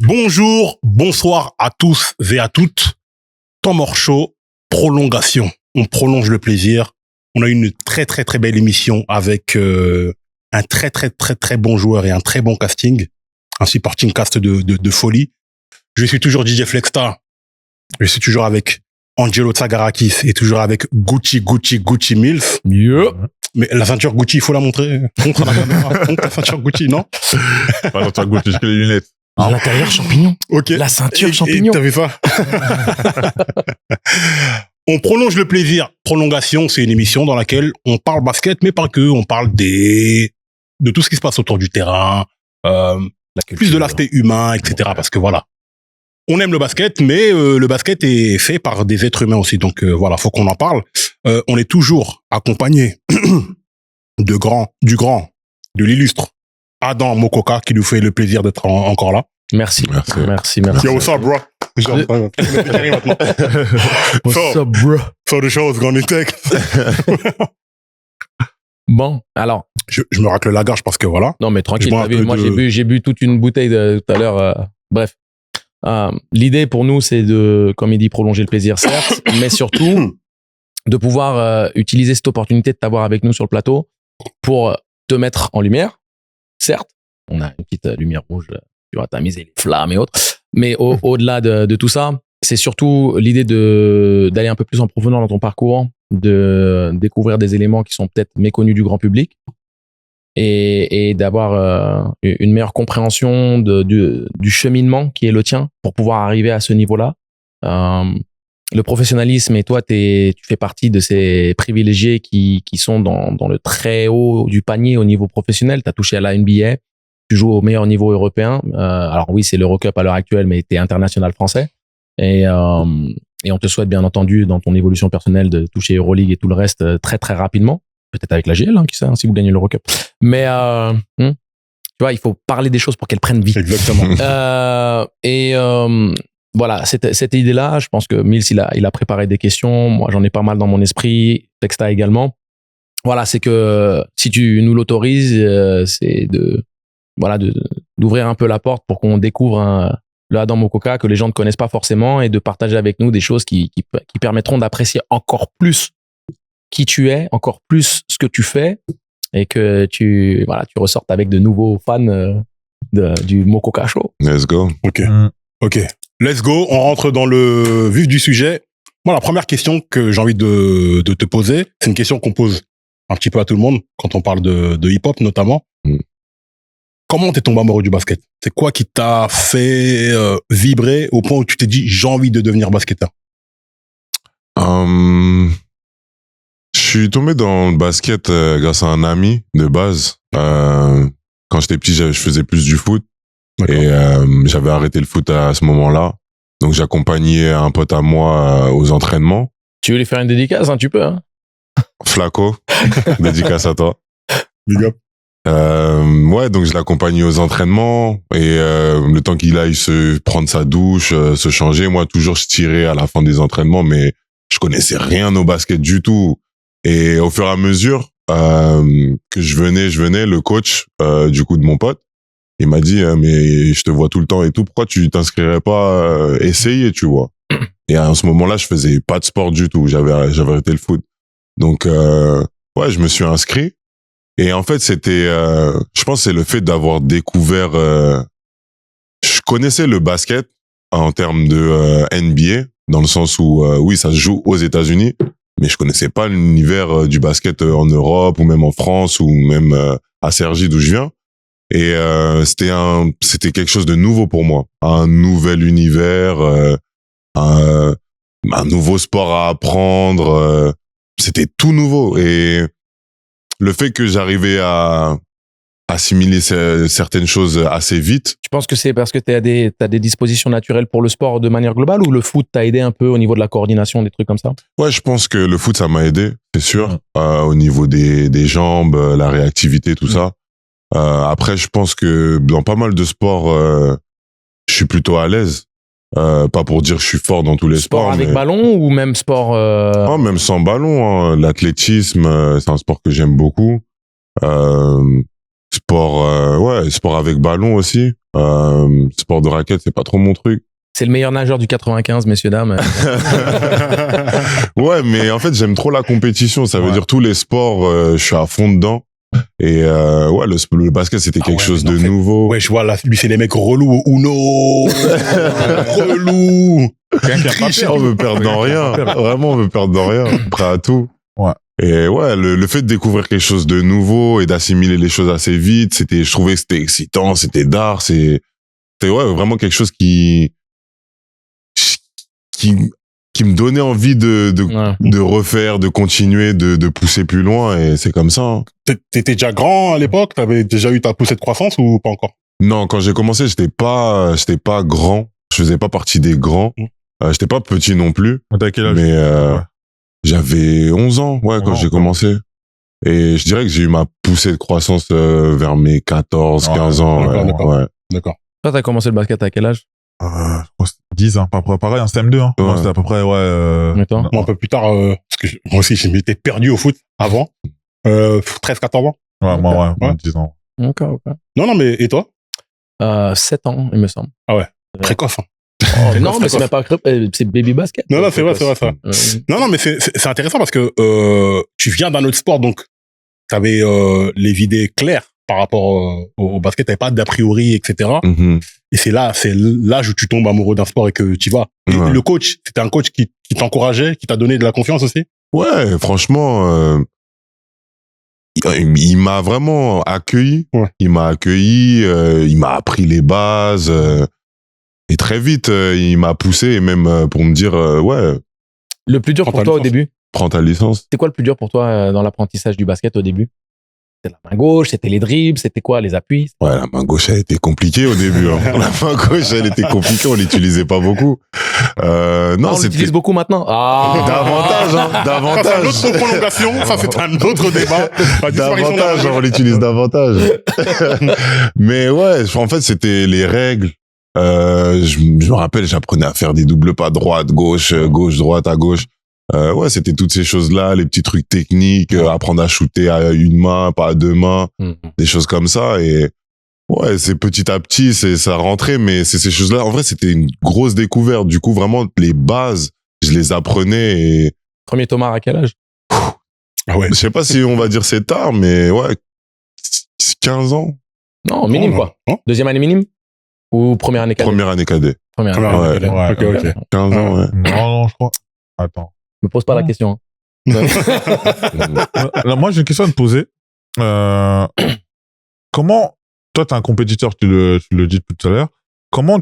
Bonjour, bonsoir à tous et à toutes. Temps mort chaud, prolongation. On prolonge le plaisir. On a une très très très belle émission avec un très très très très bon joueur et un très bon casting. Un supporting cast de folie. Je suis toujours DJ Flexta. Je suis toujours avec Angelo Tsagarakis et toujours avec Gucci Milf. Yeah. Mais la ceinture Gucci, il faut la montrer. Montre la caméra. Montre la ceinture Gucci, non? Pas la ceinture Gucci, j'ai les lunettes. L'intérieur champignon. Ok. La ceinture Et champignon. t'as vu ça? On prolonge le plaisir. Prolongation, c'est une émission dans laquelle on parle basket, mais pas que. On parle de tout ce qui se passe autour du terrain, plus de l'aspect humain, etc. Parce que voilà. On aime le basket, mais le basket est fait par des êtres humains aussi. Donc voilà, faut qu'on en parle. On est toujours accompagné du grand, de l'illustre Adam Mokoka qui nous fait le plaisir d'être encore là. Merci. Yo, what's up, bro? What's up, bro? So the show is gonna take. Bon, alors. Je me racle la gorge parce que voilà. Non, mais tranquille. Moi, j'ai bu toute une bouteille tout à l'heure. Bref. L'idée pour nous, c'est de, comme il dit, prolonger le plaisir, certes, mais surtout de pouvoir utiliser cette opportunité de t'avoir avec nous sur le plateau pour te mettre en lumière. Certes, on a une petite lumière rouge, tu vois, tamiser les flammes et autres. Mais au-delà de tout ça, c'est surtout l'idée d'aller un peu plus en profondeur dans ton parcours, de découvrir des éléments qui sont peut-être méconnus du grand public et d'avoir une meilleure compréhension du cheminement qui est le tien pour pouvoir arriver à ce niveau-là. Le professionnalisme, et toi, tu fais partie de ces privilégiés qui sont dans le très haut du panier au niveau professionnel. Tu as touché à la NBA, tu joues au meilleur niveau européen. Alors oui, c'est l'Eurocup à l'heure actuelle, mais tu es international français. Et on te souhaite bien entendu dans ton évolution personnelle de toucher Euroleague et tout le reste très très rapidement. Peut-être avec la GL, qui sait, si vous gagnez l'Eurocup. Mais tu vois, il faut parler des choses pour qu'elles prennent vie. Exactement. Voilà, cette idée-là, je pense que Mills, il a préparé des questions. Moi, j'en ai pas mal dans mon esprit. Texta également. Voilà, c'est que si tu nous l'autorises, c'est d'ouvrir un peu la porte pour qu'on découvre le Adam Mokoka que les gens ne connaissent pas forcément et de partager avec nous des choses qui permettront d'apprécier encore plus qui tu es, encore plus ce que tu fais et que tu ressortes avec de nouveaux fans du Mokoka Show. Let's go. Ok. Let's go. On rentre dans le vif du sujet. Moi, la première question que j'ai envie de te poser, c'est une question qu'on pose un petit peu à tout le monde quand on parle de hip-hop notamment. Comment t'es tombé amoureux du basket? C'est quoi qui t'a fait vibrer au point où tu t'es dit j'ai envie de devenir basketteur? Je suis tombé dans le basket grâce à un ami de base. Quand j'étais petit, je faisais plus du foot. D'accord. Et j'avais arrêté le foot à ce moment-là. Donc j'accompagnais un pote à moi aux entraînements. Tu veux lui faire une dédicace, tu peux. Flaco, dédicace à toi. Big up. Ouais, donc je l'accompagnais aux entraînements et le temps qu'il aille se prendre sa douche, se changer, moi toujours je tirais à la fin des entraînements, mais je connaissais rien au basket du tout. Et au fur et à mesure que je venais, le coach du coup de mon pote, il m'a dit mais je te vois tout le temps et tout, pourquoi tu t'inscrirais pas essayer, tu vois. Et à ce moment-là, je faisais pas de sport du tout, j'avais arrêté le foot. Donc ouais, je me suis inscrit. Et en fait, c'était, je pense, que c'est le fait d'avoir découvert. Je connaissais le basket en termes de NBA, dans le sens où oui, ça se joue aux États-Unis, mais je connaissais pas l'univers du basket en Europe ou même en France ou même à Cergy d'où je viens. Et c'était quelque chose de nouveau pour moi, un nouvel univers, un nouveau sport à apprendre. C'était tout nouveau et le fait que j'arrivais à assimiler certaines choses assez vite. Tu penses que c'est parce que t'as des dispositions naturelles pour le sport de manière globale ou le foot t'a aidé un peu au niveau de la coordination, des trucs comme ça? Ouais, je pense que le foot, ça m'a aidé, c'est sûr, au niveau des jambes, la réactivité, tout ça. Après, je pense que dans pas mal de sports, je suis plutôt à l'aise. Pas pour dire que je suis fort dans tous les sports. Sport avec ballon ou même sport Oh, même sans ballon, hein. L'athlétisme, c'est un sport que j'aime beaucoup. sport avec ballon aussi. Sport de raquette, c'est pas trop mon truc. C'est le meilleur nageur du 95, messieurs, dames. Ouais, mais en fait, j'aime trop la compétition. Ça veut dire tous les sports, je suis à fond dedans. Et le basket, c'était quelque chose de nouveau. Ouais, je vois là, lui, c'est les mecs relous au Uno. Relous. On veut perdre dans rien. Vraiment, on veut perdre dans rien. Prêt à tout. Ouais. Et ouais, le fait de découvrir quelque chose de nouveau et d'assimiler les choses assez vite, je trouvais que c'était excitant, c'était d'art, c'était vraiment quelque chose qui me donnait envie de refaire, de continuer, de pousser plus loin, et c'est comme ça. Hein. T'étais déjà grand à l'époque? T'avais déjà eu ta poussée de croissance ou pas encore? Non, quand j'ai commencé, j'étais pas grand. Je faisais pas partie des grands. J'étais pas petit non plus. T'as quel âge? Mais j'avais 11 ans, quand j'ai commencé. Et je dirais que j'ai eu ma poussée de croissance vers mes 14, 15 ans. D'accord. Toi, t'as commencé le basket à quel âge? Je crois que c'était 10, hein. Pareil, un CM2, hein. Moi, c'était à peu près, Mais toi? Moi, un peu plus tard, parce que moi aussi, je m'étais perdu au foot avant. 13, 14 ans. Ouais, moi, 10 ans. Ok. Non, mais, et toi? 7 ans, il me semble. Ah ouais. Précoce, hein. Non, mais c'est même pas, c'est baby basket. Non, c'est vrai. Non, mais c'est intéressant parce que, tu viens d'un autre sport, donc, t'avais, les idées claires par rapport au basket, t'avais pas d'a priori, etc. Et c'est l'âge où tu tombes amoureux d'un sport et que tu vas. Et le coach, c'était un coach qui t'encourageait, qui t'a donné de la confiance aussi? Ouais, franchement, il m'a vraiment accueilli. Ouais. Il m'a accueilli, il m'a appris les bases, et très vite, il m'a poussé, et même pour me dire, Le plus dur pour toi au début? Prends ta licence. C'était quoi le plus dur pour toi dans l'apprentissage du basket au début? C'était la main gauche, c'était les dribbles, c'était quoi, les appuis? Ouais, la main gauche, elle était compliquée au début. Hein. La main gauche, elle était compliquée, on l'utilisait pas beaucoup. Non, on l'utilise beaucoup maintenant. Davantage. Ça, c'est une autre prolongation. Ça, c'est un autre débat. Davantage, on l'utilise davantage. Mais ouais, en fait, c'était les règles. Je me rappelle, j'apprenais à faire des doubles pas droite, gauche, droite, à gauche. Ouais, c'était toutes ces choses-là, les petits trucs techniques, apprendre à shooter à une main, pas à deux mains, des choses comme ça. Et ouais, c'est petit à petit, ça rentrait, mais c'est ces choses-là. En vrai, c'était une grosse découverte. Du coup, vraiment, les bases, je les apprenais. Et Premier Thomas à quel âge? Ah ouais. je sais pas si on va dire c'est tard, mais ouais, 15 ans. Non, minime quoi. Deuxième année minime? Ou première année cadet? Première année cadet. Première année. Ouais. Ok. 15 ans, ouais. Non, je crois. Attends. Me pose pas la question. Alors, moi, j'ai une question à te poser. Comment, toi, t'es un compétiteur, tu le dis tout à l'heure. Comment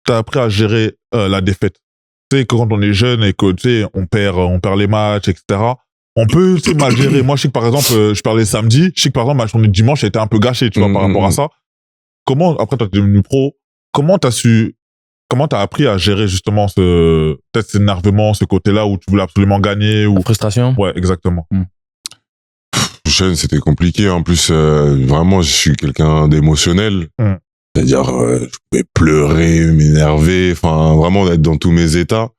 t'as appris à gérer la défaite? Tu sais, quand on est jeune et que, tu sais, on perd les matchs, etc. On peut, tu sais, mal gérer. Moi, je sais que, par exemple, je parlais samedi. Je sais que, par exemple, ma journée de dimanche a été un peu gâchée, tu vois, par rapport à ça. Comment, après, toi, t'es devenu pro, comment t'as appris à gérer justement peut-être cet énervement, ce côté-là où tu voulais absolument gagner ou... La frustration? Ouais, exactement. Jeune, c'était compliqué. En plus, vraiment, je suis quelqu'un d'émotionnel. C'est-à-dire, je pouvais pleurer, m'énerver, enfin, vraiment être dans tous mes états.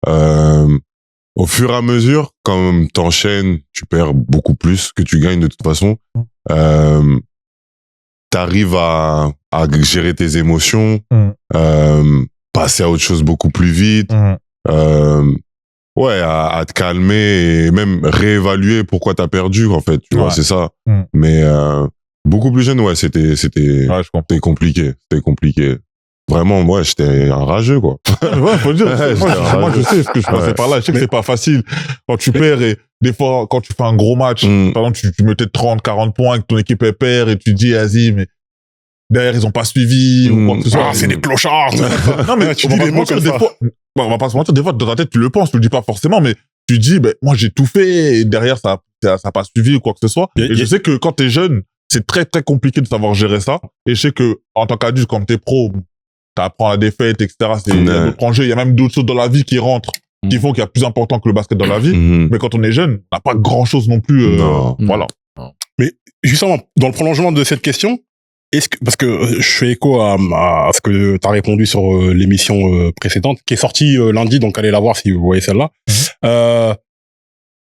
Au fur et à mesure, quand t'enchaînes, tu perds beaucoup plus que tu gagnes de toute façon. T'arrives à gérer tes émotions, passer à autre chose beaucoup plus vite, à te calmer et même réévaluer pourquoi t'as perdu, en fait, tu vois, c'est ça. Mais beaucoup plus jeune, c'était compliqué, Vraiment, moi, j'étais un rageux, quoi. Ouais, faut le dire. Moi, je sais ce que je passais par là. Je sais que c'est pas facile. Quand tu perds et des fois, quand tu fais un gros match, par exemple, tu mettais 30, 40 points et que ton équipe elle perd et tu te dis, vas-y, mais derrière, ils ont pas suivi ou quoi que ce soit. Ah, c'est des clochards! Non, mais tu dis des mots comme ça. On va pas se mentir, des fois, dans ta tête, tu le penses, tu le dis pas forcément, mais tu dis, ben, moi, j'ai tout fait et derrière, ça a pas suivi ou quoi que ce soit. Et je sais que quand t'es jeune, c'est très, très compliqué de savoir gérer ça. Et je sais que, en tant qu'adulte, comme t'es pro, t'apprends la défaite, etc. Il y a d'autres enjeux, il y a même d'autres choses dans la vie qui rentrent, qui font qu'il y a plus important que le basket dans la vie. Mais quand on est jeune, on n'a pas grand chose non plus. Voilà. Mais justement, dans le prolongement de cette question, parce que je fais écho à ce que tu as répondu sur l'émission précédente, qui est sortie lundi, donc allez la voir si vous voyez celle-là.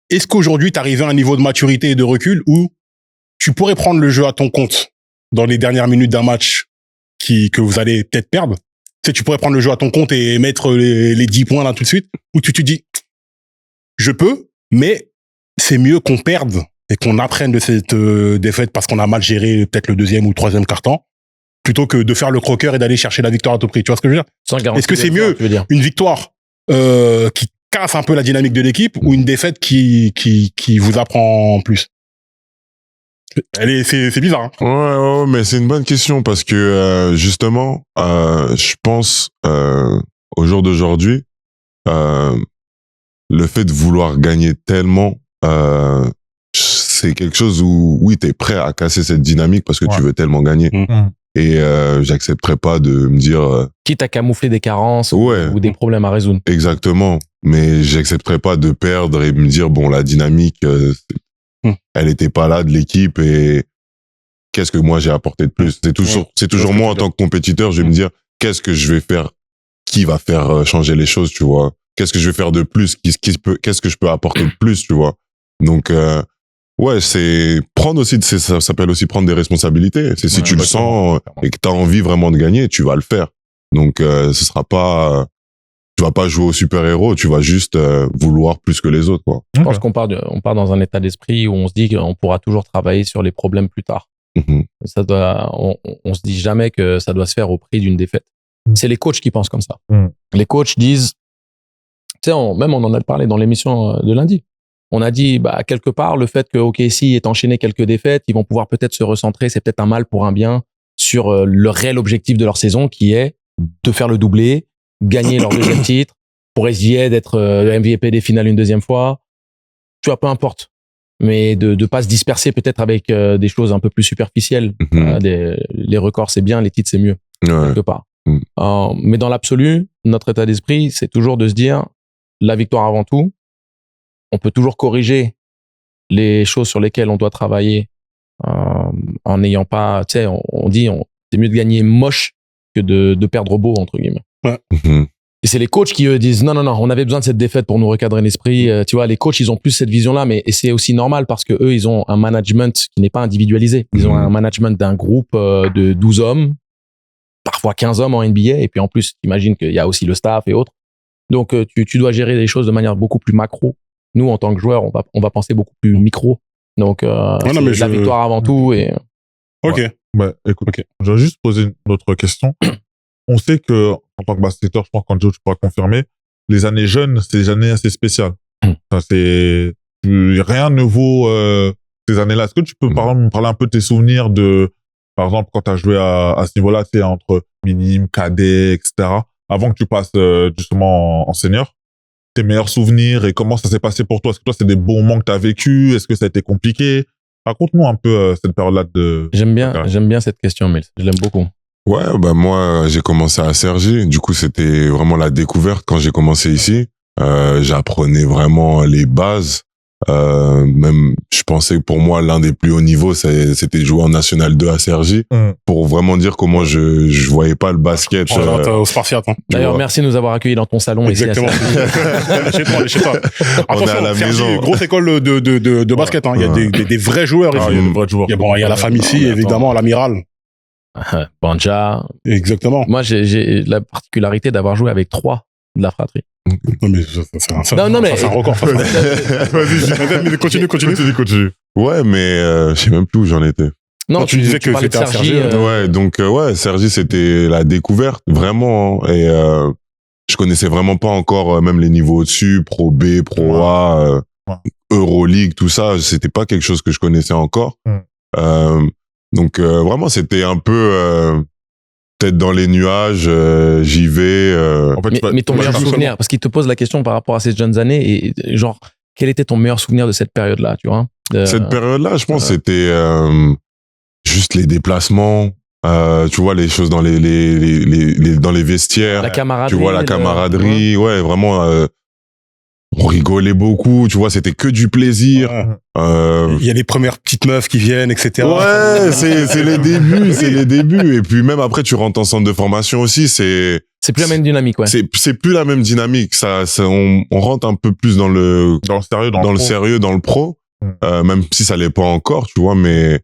Est-ce qu'aujourd'hui, tu arrivé à un niveau de maturité et de recul où tu pourrais prendre le jeu à ton compte dans les dernières minutes d'un match que vous allez peut-être perdre, tu pourrais prendre le jeu à ton compte et mettre les 10 points là tout de suite, ou tu te dis, je peux, mais c'est mieux qu'on perde et qu'on apprenne de cette défaite parce qu'on a mal géré peut-être le deuxième ou le troisième quart-temps, plutôt que de faire le croqueur et d'aller chercher la victoire à tout prix. Tu vois ce que je veux dire? Sans garantie. Est-ce que c'est mieux une victoire qui casse un peu la dynamique de l'équipe ou une défaite qui vous apprend plus? C'est bizarre. Hein. Ouais, mais c'est une bonne question parce que justement, je pense au jour d'aujourd'hui, le fait de vouloir gagner tellement, c'est quelque chose où oui, t'es prêt à casser cette dynamique parce que tu veux tellement gagner. Et j'accepterais pas de me dire quitte à camoufler des carences ou des problèmes à résoudre. Exactement, mais j'accepterais pas de perdre et me dire bon, la dynamique elle était pas là de l'équipe et qu'est-ce que moi j'ai apporté de plus. C'est toujours moi en tant que compétiteur, je vais me dire qu'est-ce que je vais faire, qui va faire changer les choses, tu vois. Qu'est-ce que je vais faire de plus, qu'est-ce que je peux apporter de plus, tu vois. Donc ouais, c'est prendre aussi, ça s'appelle aussi prendre des responsabilités. C'est si tu le sens et que t'as envie vraiment de gagner, tu vas le faire. Donc ce sera pas, tu vas pas jouer au super-héros, tu vas juste vouloir plus que les autres, quoi. Je pense qu'on part dans un état d'esprit où on se dit qu'on pourra toujours travailler sur les problèmes plus tard. Ça on se dit jamais que ça doit se faire au prix d'une défaite. C'est les coachs qui pensent comme ça. Les coachs disent, tu sais, même on en a parlé dans l'émission de lundi. On a dit, quelque part, le fait que OKC ait enchaîné quelques défaites, ils vont pouvoir peut-être se recentrer, c'est peut-être un mal pour un bien, sur le réel objectif de leur saison, qui est de faire le doublé, gagner leur deuxième titre, pour essayer d'être MVP des finales une deuxième fois. Tu vois, peu importe. Mais de pas se disperser peut-être avec des choses un peu plus superficielles. Les records, c'est bien, les titres, c'est mieux. Quelque part. Mais dans l'absolu, notre état d'esprit, c'est toujours de se dire, la victoire avant tout. On peut toujours corriger les choses sur lesquelles on doit travailler en n'ayant pas, tu sais, on dit, c'est mieux de gagner moche que de perdre beau, entre guillemets. Ouais. Et c'est les coachs qui eux disent non, on avait besoin de cette défaite pour nous recadrer l'esprit. Tu vois, les coachs, ils ont plus cette vision-là, mais et c'est aussi normal parce que eux, ils ont un management qui n'est pas individualisé. Ils ont un management d'un groupe de 12 hommes, parfois 15 hommes en NBA, et puis en plus, t'imagines qu'il y a aussi le staff et autres. Donc, tu dois gérer les choses de manière beaucoup plus macro. Nous, en tant que joueurs, on va penser beaucoup plus micro. Donc, c'est la victoire avant tout. Et... Ok. Ouais, écoute, je vais juste poser une autre question. On sait que, en tant que basketteur, je pense qu'Andjo, tu pourras confirmer, les années jeunes, c'est des années assez spéciales. Ça, rien ne vaut ces années-là. Est-ce que tu peux me parler un peu de tes souvenirs de, par exemple, quand tu as joué à ce niveau-là, tu sais, entre minime, cadet, etc., avant que tu passes justement en senior? Tes meilleurs souvenirs et comment ça s'est passé pour toi? Est-ce que toi, c'est des bons moments que tu as vécu? Est-ce que ça a été compliqué? Raconte-nous un peu cette période-là de... J'aime bien cette question, Mills. Je l'aime beaucoup. Ouais, moi, j'ai commencé à Cergy. Du coup, c'était vraiment la découverte quand j'ai commencé ici. J'apprenais vraiment les bases. Même, je pensais que pour moi, l'un des plus hauts niveaux, c'était jouer en National 2 à Cergy. Pour vraiment dire comment je voyais pas le basket. Au Spartiate, hein. D'ailleurs, merci de nous avoir accueillis dans ton salon. Exactement. Chez toi. On est à la maison. Grosse école de basket, hein. Il y a des vrais joueurs ici. Il y a des vrais joueurs. Il y a la famille ici, évidemment, l'amiral. Banja. Exactement. Moi, j'ai la particularité d'avoir joué avec 3 de la fratrie. Non, mais c'est un record. Vas-y, continue. Ouais, mais je sais même plus où j'en étais. Non, tu disais que parlais de c'était à Cergy. Ouais, donc Cergy, c'était la découverte, vraiment. Hein, et je connaissais vraiment pas encore même les niveaux au-dessus, Pro B, Pro A, Euroleague, tout ça. C'était pas quelque chose que je connaissais encore. Donc vraiment, c'était un peu... tête dans les nuages, j'y vais. En fait, mais ton meilleur souvenir, parce qu'il te pose la question par rapport à ces jeunes années, et genre, quel était ton meilleur souvenir de cette période-là, tu vois? Cette période-là, je pense, c'était juste les déplacements, tu vois, les choses dans dans les vestiaires. La camaraderie. Tu vois, la camaraderie, ouais, vraiment... on rigolait beaucoup, tu vois, c'était que du plaisir. Il y a les premières petites meufs qui viennent, etc. Ouais, c'est les débuts. Et puis même après, tu rentres en centre de formation aussi, c'est plus la même dynamique, ouais. C'est plus la même dynamique. On rentre un peu plus dans le sérieux, dans le pro. Même si ça l'est pas encore, tu vois, mais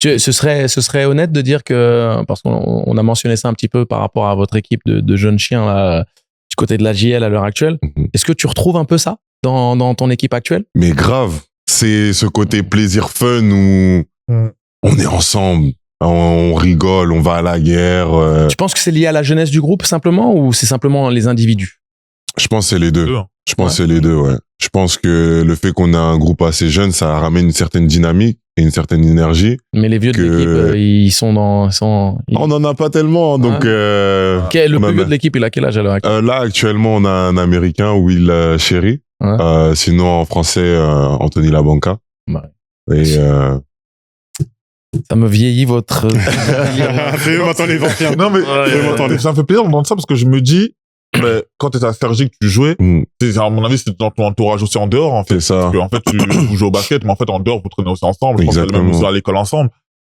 Ce serait honnête de dire que, parce qu'on a mentionné ça un petit peu par rapport à votre équipe de jeunes chiens là, du côté de la JL à l'heure actuelle. Est-ce que tu retrouves un peu ça dans ton équipe actuelle? Mais grave, c'est ce côté plaisir fun où on est ensemble, on rigole, on va à la guerre. Tu penses que c'est lié à la jeunesse du groupe simplement ou c'est simplement les individus? Je pense que c'est les deux. Je pense que c'est les deux, ouais. Je pense que le fait qu'on a un groupe assez jeune, ça ramène une certaine dynamique et une certaine énergie. Mais les vieux de l'équipe, ils sont dans... On n'en a pas tellement, donc... le plus vieux de l'équipe, il a quel âge à l'heure actuelle? Là, actuellement, on a un Américain, Will Sherry. Ouais. Sinon, en français, Anthony Labanca. Ouais. Et... Ça me vieillit votre... Fais m'entendre les anciens. Non, mais ça me fait plaisir d'entendre ça parce que je me dis, mais quand t'étais à Sergi que tu jouais, à mon avis, c'était dans ton entourage aussi en dehors, en fait. C'est ça. Parce que, en fait, vous jouez au basket, mais en fait, en dehors, vous traînez aussi ensemble. Je pense que vous allez même aussi à l'école ensemble.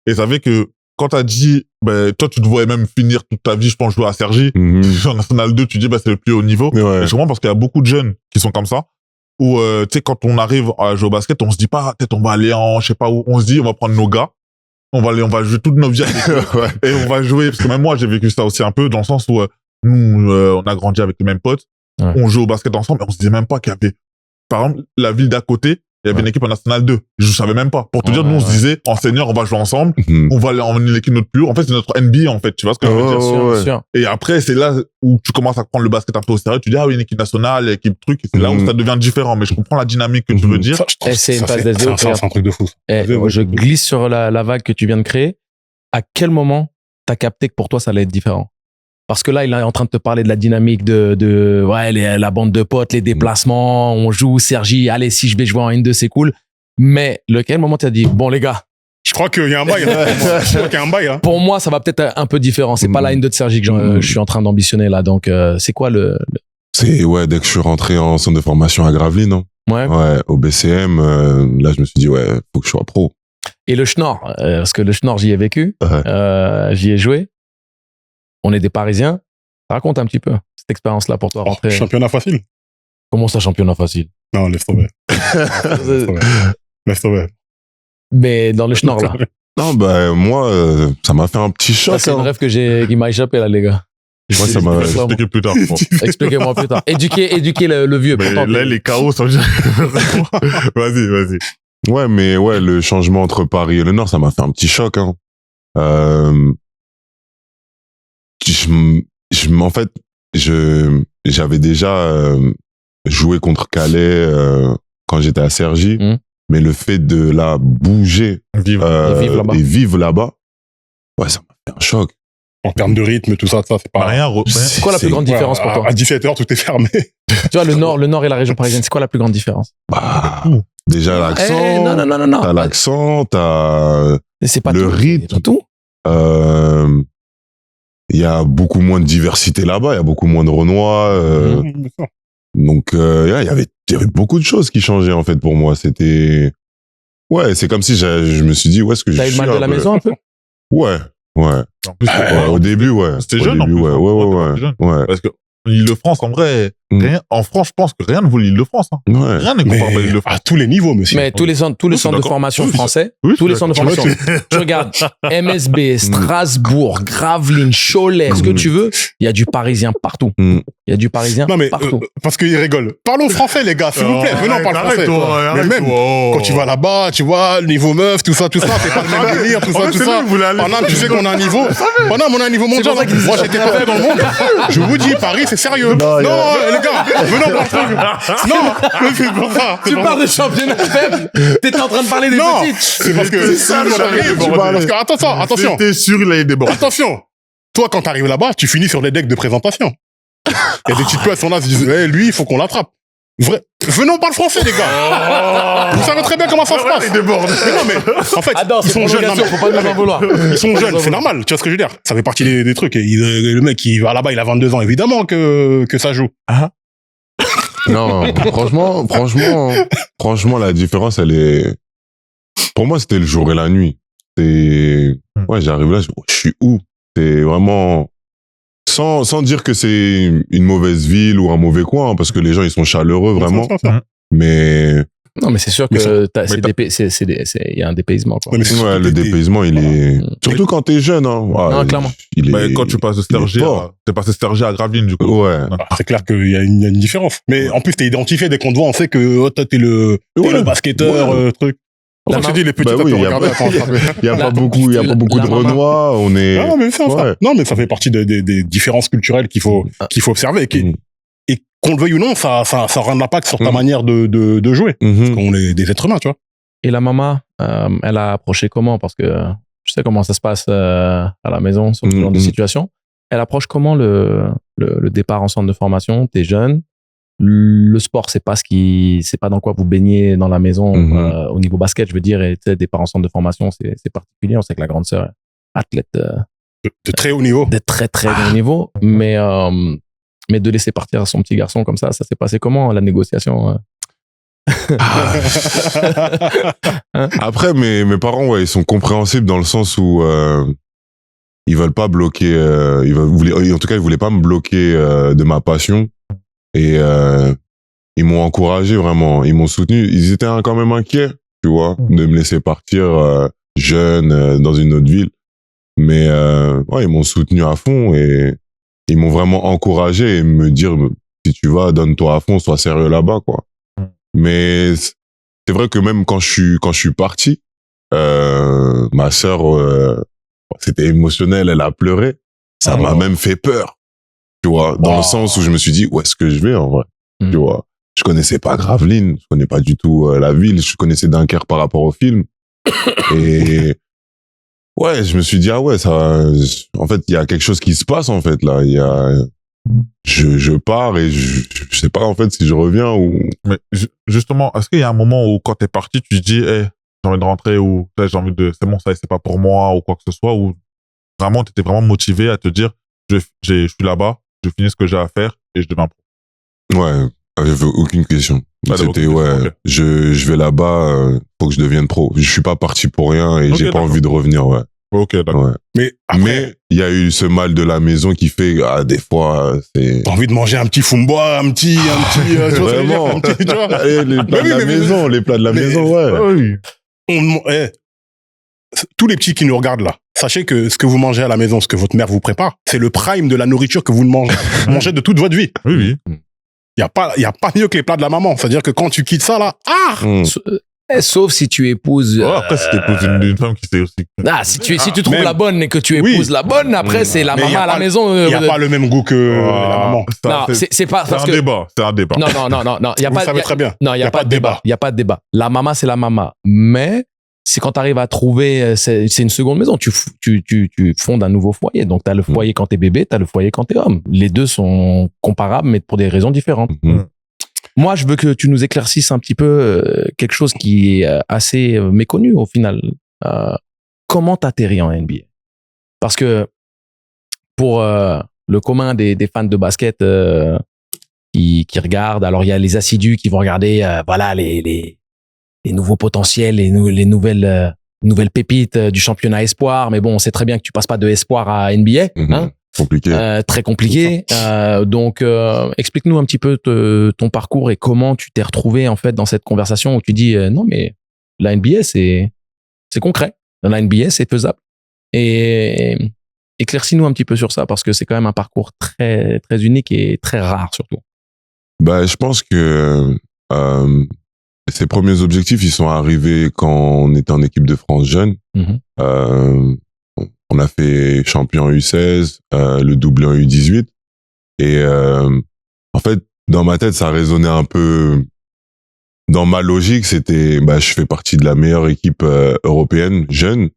Et ça fait que, quand t'as dit, toi, tu te voyais même finir toute ta vie, je pense, jouer à Sergi. En National 2, tu dis, c'est le plus haut niveau. Ouais. Et je comprends parce qu'il y a beaucoup de jeunes qui sont comme ça. Où, tu sais, quand on arrive à jouer au basket, on se dit pas, peut-être on va aller je sais pas où. On se dit, on va prendre nos gars. On va jouer toute notre vie avec eux. Et on va jouer, parce que même moi, j'ai vécu ça aussi un peu, dans le sens où, nous, on a grandi avec les mêmes potes. Ouais. On joue au basket ensemble, et on se disait même pas qu'il y avait, par exemple, la ville d'à côté, il y avait une équipe en National 2. Je savais même pas. Pour te dire, nous, on se disait, en senior, on va jouer ensemble. On va aller en équipe notre plus haut. En fait, c'est notre NBA, en fait. Tu vois ce que je veux dire? Sûr. Et après, c'est là où tu commences à prendre le basket un peu au sérieux. Tu dis, ah oui, une équipe nationale, une équipe truc. Et c'est là où ça devient différent. Mais je comprends la dynamique que tu veux dire. C'est une passe des deux. C'est un truc de fou. Je glisse sur la vague que tu viens de créer. À quel moment t'as capté que pour toi, ça allait être différent? Parce que là, il est en train de te parler de la dynamique la bande de potes, les déplacements, on joue, Sergi, allez, si je vais jouer en N2, c'est cool. Mais lequel moment tu as dit, bon, les gars. Je crois qu'il y a un bail, là. Pour moi, ça va peut-être un peu différent. C'est pas la N2 de Sergi que je suis en train d'ambitionner, là. Donc, c'est quoi C'est, dès que je suis rentré en centre de formation à Gravelines, hein. Ouais, au BCM, là, je me suis dit, faut que je sois pro. Et le Schnorr, parce que le Schnorr, j'y ai vécu, j'y ai joué. On est des Parisiens. Raconte un petit peu cette expérience-là pour toi. Rentrer. Championnat facile. Comment ça, championnat facile? Non, laisse tomber. Laisse tomber. Mais dans le Schnorr, là. Non, moi, ça m'a fait un petit choc. C'est un rêve qui m'a échappé, là, les gars. Moi, ça m'a expliqué plus tard. Expliquez-moi plus tard. Éduquez le vieux. Mais là, les chaos, ça veut dire... Vas-y. Ouais, mais le changement entre Paris et le Nord, ça m'a fait un petit choc, hein. En fait, j'avais déjà joué contre Calais quand j'étais à Cergy, mais le fait de la bouger et vivre là-bas, ça m'a fait un choc. En termes de rythme, tout ça, c'est pas rien. C'est quoi la plus grande différence pour toi? À 17h, tout est fermé. Tu vois, le Nord et la région parisienne, c'est quoi la plus grande différence? Déjà l'accent. Non. T'as l'accent, t'as le rythme. Tout. Il y a beaucoup moins de diversité là-bas, il y a beaucoup moins de Renois. Donc, il y avait beaucoup de choses qui changeaient, en fait, pour moi. C'était... c'est comme si je me suis dit, où est-ce que je suis? T'as eu le mal de la maison, un peu? Ouais. En plus, au début, C'était jeune, en plus. Ouais. Parce que l'Île-de-France, en vrai, en France, je pense que rien ne vaut l'Île-de-France. Hein. Rien n'est comparable à l'Île-de-France. À tous les niveaux, monsieur. Mais tous les centres de formation français, tous les centres de formation. Tu regardes MSB, Strasbourg, Gravelines, Cholet, ce que tu veux, il y a du Parisien partout. Il y a du Parisien partout. Parce qu'ils rigolent. Parlons français, les gars, s'il vous plaît. Venez, on parle français. Mais même, quand tu vas là-bas, tu vois, niveau meuf, tout ça, c'est pas le même délire, tout ça. Pendant, tu sais qu'on a un niveau. Pendant, on a un niveau mondial. Moi, j'étais partout dans le monde. Je vous dis, Paris, c'est sérieux. Non, les gars, venons voir le truc. Non, c'est pour ça. Tu parles de championnat faible. T'étais en train de parler des petites. C'est parce que c'est ça, parce que attention. T'es sûr, il a débordé. Attention. Toi, quand t'arrives là-bas, tu finis sur les decks de présentation. Il y a des petites places, on a, se disent, lui, il faut qu'on l'attrape. Vrai. Venons parler français, les gars. Vous savez très bien comment ça se passe. Mais non, mais, en fait, ils sont jeunes. Faut pas nous en vouloir. Ils sont jeunes, c'est normal. Tu vois ce que je veux dire? Ça fait partie des trucs. Et le mec, il va là-bas, il a 22 ans. Évidemment que ça joue. Non, franchement, la différence, elle est, pour moi, c'était le jour et la nuit. J'arrive là, je suis où? C'est vraiment, sans dire que c'est une mauvaise ville ou un mauvais coin, hein, parce que les gens, ils sont chaleureux, vraiment. Mais Non, mais c'est sûr Mais que il y a un dépaysement, quoi. Ouais, mais c'est Ouais, surtout le que dépaysement, il est... Surtout quand t'es jeune, hein. Ouais, Non, clairement. Mais quand tu passes de Sergi t'es passé de Sergi à Gravelines, du coup. Ouais. c'est clair qu'il y a une différence. Mais en plus, t'es identifié dès qu'on te voit, on sait que oh, toi, t'es le basketteur, Ouais. truc. La On s'est dit, les petits, Bah t'as oui, pu il y a regarder. Il y a La- pas beaucoup la de maman. Renois, on est... Ah, mais ça, Ouais. non, mais ça fait partie des différences culturelles qu'il faut observer et qu'on le veuille ou non, ça aura un impact sur ta manière de jouer. Mhm. On est des êtres humains, tu vois. Et la maman, elle a approché comment? Parce que je sais comment ça se passe à la maison sur ce genre de situation. Elle approche comment le départ en centre de formation? T'es jeune. Le sport, c'est pas dans quoi vous baignez dans la maison au niveau basket, je veux dire. Et tu sais, départ en centre de formation, c'est particulier. On sait que la grande sœur est athlète De très haut niveau. de très très haut niveau, mais de laisser partir son petit garçon comme ça s'est passé comment la négociation? Après, mes parents, ouais, ils sont compréhensibles dans le sens où ils veulent pas bloquer. En tout cas, ils voulaient pas me bloquer de ma passion. Et ils m'ont encouragé vraiment. Ils m'ont soutenu. Ils étaient quand même inquiets, tu vois, de me laisser partir jeune dans une autre ville. Mais ouais, ils m'ont soutenu à fond et ils m'ont vraiment encouragé et me dire si tu vas, donne-toi à fond, sois sérieux là-bas, quoi. Mais c'est vrai que même quand je suis parti, ma sœur, c'était émotionnel, elle a pleuré. Ça m'a même fait peur, tu vois, dans le sens où je me suis dit où est-ce que je vais en vrai, tu vois. Je connaissais pas Gravelines, je connais pas du tout la ville, je connaissais Dunkerque par rapport au film. Et ouais, je me suis dit ah ouais, ça, en fait, il y a quelque chose qui se passe en fait là. Il y a, je pars et je sais pas en fait si je reviens ou. Mais justement, est-ce qu'il y a un moment où quand t'es parti, tu te dis, j'ai envie de rentrer ou j'ai envie de, c'est bon, ça, c'est pas pour moi ou quoi que ce soit, ou vraiment t'étais vraiment motivé à te dire, je suis là-bas, je finis ce que j'ai à faire et je deviens pro. Ouais, j'avais aucune question. C'était ouais, okay. Je vais là-bas, faut que je devienne pro. Je suis pas parti pour rien et j'ai pas envie de revenir, ouais. Ok, d'accord. Ouais. Mais il y a eu ce mal de la maison qui fait des fois c'est. T'as envie de manger un petit fumboa, un petit vraiment. Tu vois. Allez, les plats de la maison, les plats de la maison, ouais. Oui. Tous les petits qui nous regardent là, sachez que ce que vous mangez à la maison, ce que votre mère vous prépare, c'est le prime de la nourriture que vous mangez de toute votre vie. Oui. Il y a pas mieux que les plats de la maman. C'est-à-dire que quand tu quittes ça là, Sauf si tu épouses. Après, si t'épouses une femme qui sait aussi. Si tu trouves la bonne et que tu épouses la bonne, après c'est la maman à la maison. Il n'y a pas le même goût que la maman. Non, c'est pas parce que. C'est un débat. Non. Il y a Vous pas. le savez très bien. Non, il y a pas de débat. Il y a pas de débat. La maman, c'est la maman. Mais c'est quand tu arrives à trouver, c'est une seconde maison. Tu fondes un nouveau foyer. Donc t'as le foyer quand t'es bébé, t'as le foyer quand t'es homme. Les deux sont comparables, mais pour des raisons différentes. Moi, je veux que tu nous éclaircisses un petit peu quelque chose qui est assez méconnu au final. Comment t'atterris en NBA? Parce que pour le commun des fans de basket qui regardent, alors il y a les assidus qui vont regarder les nouveaux potentiels, les nouvelles pépites du championnat espoir. Mais bon, on sait très bien que tu passes pas de espoir à NBA. Hein? Compliqué. Très compliqué. Donc, explique-nous un petit peu ton parcours et comment tu t'es retrouvé en fait dans cette conversation où tu dis non mais la NBA c'est concret. La NBA c'est faisable. Et éclaircis-nous un petit peu sur ça parce que c'est quand même un parcours très très unique et très rare surtout. Je pense que ces premiers objectifs ils sont arrivés quand on était en équipe de France jeune. On a fait champion U16, le doublé en U18. Et en fait, dans ma tête, ça résonnait un peu... Dans ma logique, c'était... je fais partie de la meilleure équipe européenne, jeune.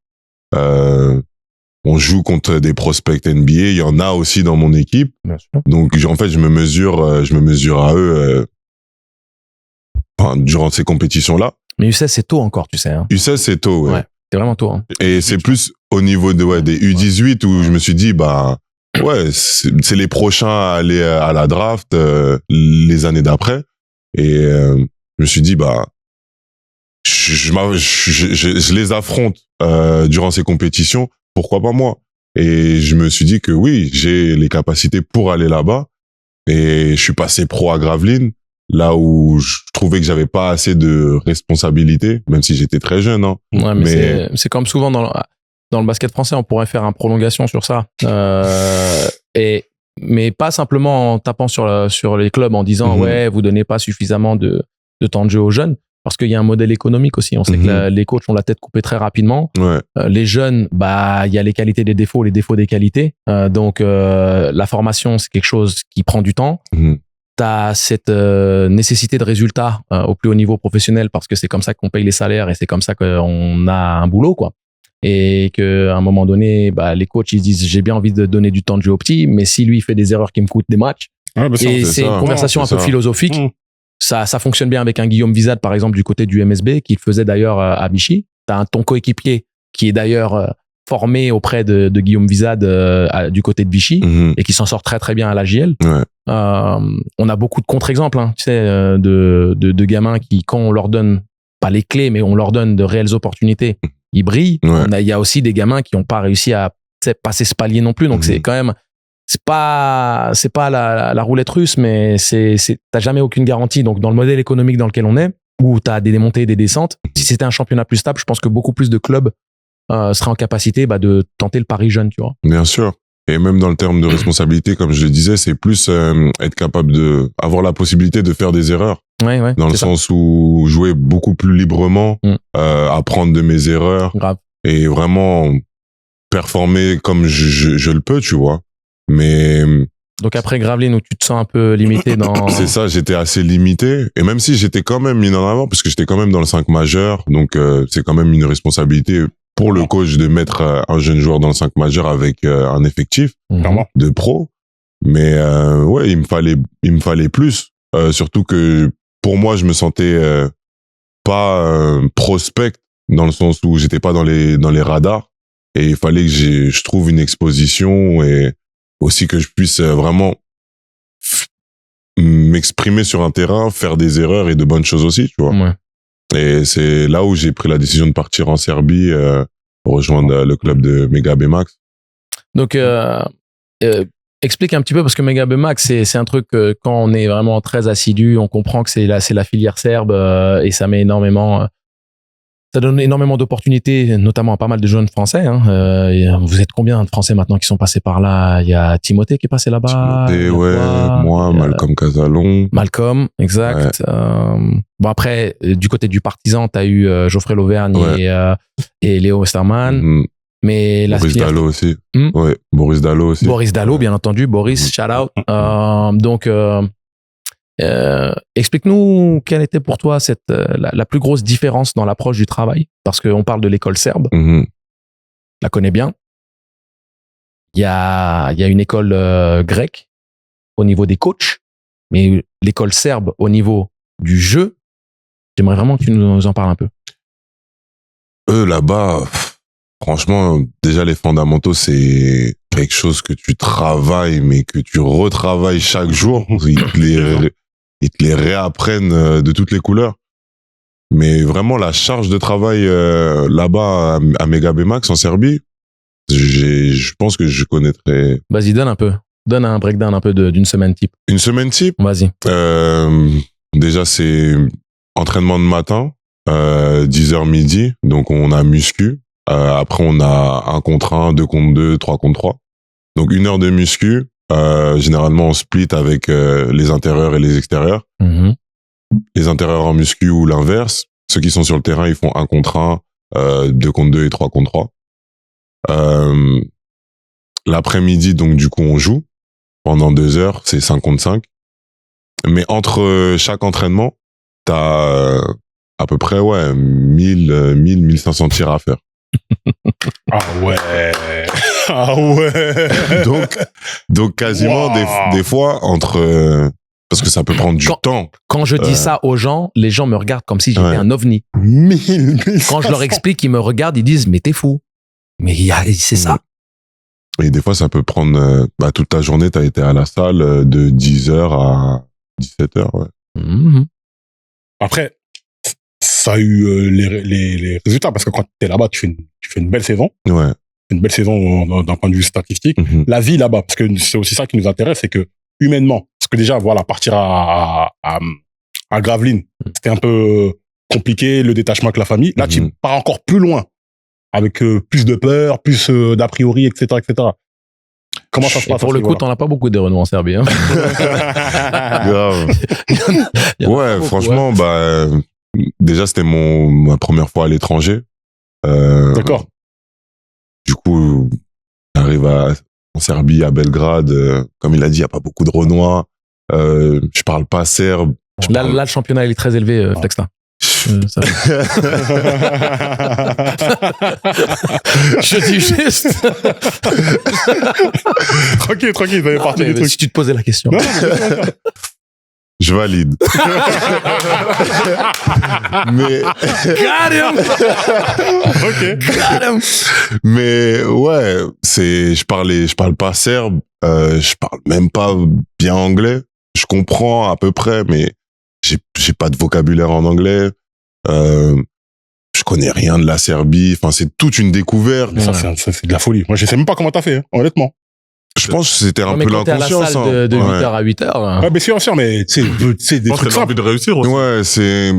On joue contre des prospects NBA. Il y en a aussi dans mon équipe. Bien sûr. Donc, en fait, je me mesure à eux durant ces compétitions-là. Mais U16, c'est tôt encore, tu sais. Hein. U16, c'est tôt, ouais. C'est vraiment tôt. Hein. Et c'est plus au niveau des U18 où je me suis dit, c'est les prochains à aller à la draft les années d'après. Et je me suis dit, je les affronte durant ces compétitions, pourquoi pas moi? Et je me suis dit que oui, j'ai les capacités pour aller là-bas. Et je suis passé pro à Gravelines. là où je trouvais que j'avais pas assez de responsabilité, même si j'étais très jeune. Hein. Ouais, mais c'est comme souvent dans le basket français, on pourrait faire une prolongation sur ça. Mais pas simplement en tapant sur les clubs en disant ouais, vous donnez pas suffisamment de temps de jeu aux jeunes, parce qu'il y a un modèle économique aussi. On sait que les coachs ont la tête coupée très rapidement. Ouais. Les jeunes, bah il y a les qualités des défauts, les défauts des qualités. Donc la formation, c'est quelque chose qui prend du temps. T'as cette nécessité de résultat au plus haut niveau professionnel, parce que c'est comme ça qu'on paye les salaires et c'est comme ça qu'on a un boulot, quoi. Et que à un moment donné, bah les coachs ils disent j'ai bien envie de donner du temps de jeu au petit, mais si lui il fait des erreurs qui me coûtent des matchs, et c'est une conversation un peu philosophique. Ça fonctionne bien avec un Guillaume Vizade par exemple du côté du MSB, qui le faisait d'ailleurs à Vichy. T'as ton coéquipier qui est d'ailleurs formé auprès de Guillaume Vizade du côté de Vichy et qui s'en sort très très bien à la JL. Ouais. On a beaucoup de contre-exemples, hein, tu sais, de gamins qui, quand on leur donne pas les clés, mais on leur donne de réelles opportunités, ils brillent. Ouais. Il y a aussi des gamins qui n'ont pas réussi à passer ce palier non plus. Donc c'est quand même, c'est pas la roulette russe, mais t'as jamais aucune garantie. Donc dans le modèle économique dans lequel on est, où t'as des montées et des descentes, si c'était un championnat plus stable, je pense que beaucoup plus de clubs seraient en capacité de tenter le pari jeune, tu vois. Bien sûr. Et même dans le terme de responsabilité, comme je le disais, c'est plus être capable de avoir la possibilité de faire des erreurs. Ouais, dans le sens où jouer beaucoup plus librement, apprendre de mes erreurs. Grave. Et vraiment performer comme je le peux, tu vois. Mais donc après Gravelines, où tu te sens un peu limité dans... C'est ça, j'étais assez limité. Et même si j'étais quand même mis en avant, parce que j'étais quand même dans le 5 majeur, donc c'est quand même une responsabilité pour le coach de mettre un jeune joueur dans le 5 majeur avec un effectif de pro. Mais ouais, il me fallait plus. Surtout que pour moi, je me sentais pas prospect, dans le sens où j'étais pas dans les radars. Et il fallait que je trouve une exposition et aussi que je puisse vraiment m'exprimer sur un terrain, faire des erreurs et de bonnes choses aussi, tu vois. Ouais. Et c'est là où j'ai pris la décision de partir en Serbie pour rejoindre le club de Megab Max. Donc, explique un petit peu, parce que Megab Max, c'est un truc que quand on est vraiment très assidu, on comprend que c'est la filière serbe et ça met énormément... ça donne énormément d'opportunités, notamment à pas mal de jeunes Français. Hein. Vous êtes combien de Français maintenant qui sont passés par là? Il y a Timothée qui est passé là-bas. Timothée, moi, Malcolm Casalon. Malcolm, exact. Ouais. Bon, après, du côté du Partizan, t'as eu Geoffrey Lauvergne et Léo Osterman. Mais Boris Dallo aussi. Ouais, Boris Dallo aussi. Boris Dallo, bien entendu. Boris, shout out. Donc, explique-nous quelle était pour toi la plus grosse différence dans l'approche du travail, parce qu'on parle de l'école serbe. La connais bien. Il y a une école grecque au niveau des coachs, mais l'école serbe au niveau du jeu, j'aimerais vraiment que tu nous en parles un peu. Là-bas, franchement, déjà les fondamentaux, c'est quelque chose que tu travailles, mais que tu retravailles chaque jour. Ils te les réapprennent de toutes les couleurs. Mais vraiment, la charge de travail là-bas à Megab Max en Serbie, je pense que je connaîtrais... Vas-y, donne un peu. Donne un breakdown un peu d'une semaine type. Une semaine type? Vas-y. Déjà, c'est entraînement de matin, 10h midi. Donc, on a muscu. Après, on a 1 contre 1, 2 contre 2, 3 contre 3. Donc, 1 heure de muscu. Généralement, on split avec les intérieurs et les extérieurs. Les intérieurs en muscu ou l'inverse. Ceux qui sont sur le terrain, ils font 1 contre 1, 2 contre 2 et 3 contre 3. L'après-midi, donc du coup, on joue pendant 2 heures, c'est 5 contre 5. Mais entre chaque entraînement, t'as à peu près 1500 tirs à faire. Ah ouais. Ah ouais. Donc quasiment des fois entre parce que ça peut prendre du temps. Quand je dis ça aux gens, les gens me regardent comme si j'étais un ovni. 1500. Quand je leur explique, ils me regardent, ils disent mais t'es fou. Mais c'est ça. Et des fois ça peut prendre toute ta journée, t'as été à la salle de 10h à 17h, ouais. Après ça a eu les résultats, parce que quand t'es là-bas, tu fais une belle saison. Ouais. Une belle saison d'un point de vue statistique. La vie là-bas, parce que c'est aussi ça qui nous intéresse, c'est que humainement, parce que déjà, voilà, partir à à Gravelines, c'était un peu compliqué, le détachement avec la famille. Là, tu pars encore plus loin, avec plus de peur, plus d'a priori, etc., etc. Comment ça se passe? Pour le coup, t'en as pas beaucoup des Renault en Serbie. Hein. Grave. Il y en a Ouais, beaucoup, franchement, bah, déjà, c'était ma première fois à l'étranger. D'accord. Du coup, j'arrive en Serbie, à Belgrade. Comme il a dit, il n'y a pas beaucoup de Renois. Je parle pas serbe. Là, le championnat, il est très élevé, Flex, là. Ça... Je dis juste. Tranquille, vous allez partir des trucs. Si tu te posais la question. Non, Je valide. Mais. Got him! Ok. Got him! Mais ouais, je parle pas serbe, je parle même pas bien anglais. Je comprends à peu près, mais j'ai pas de vocabulaire en anglais. Je connais rien de la Serbie. Enfin, c'est toute une découverte. Mais ça, c'est de la folie. Moi, je sais même pas comment t'as fait, hein, honnêtement. Je pense que c'était un peu quand t'es à la l'inconscience. salle de Ouais. 8h à 8h. Ouais, bien sûr, mais c'est des Je pense que trucs c'est l'envie simples. de réussir aussi. Ouais, c'est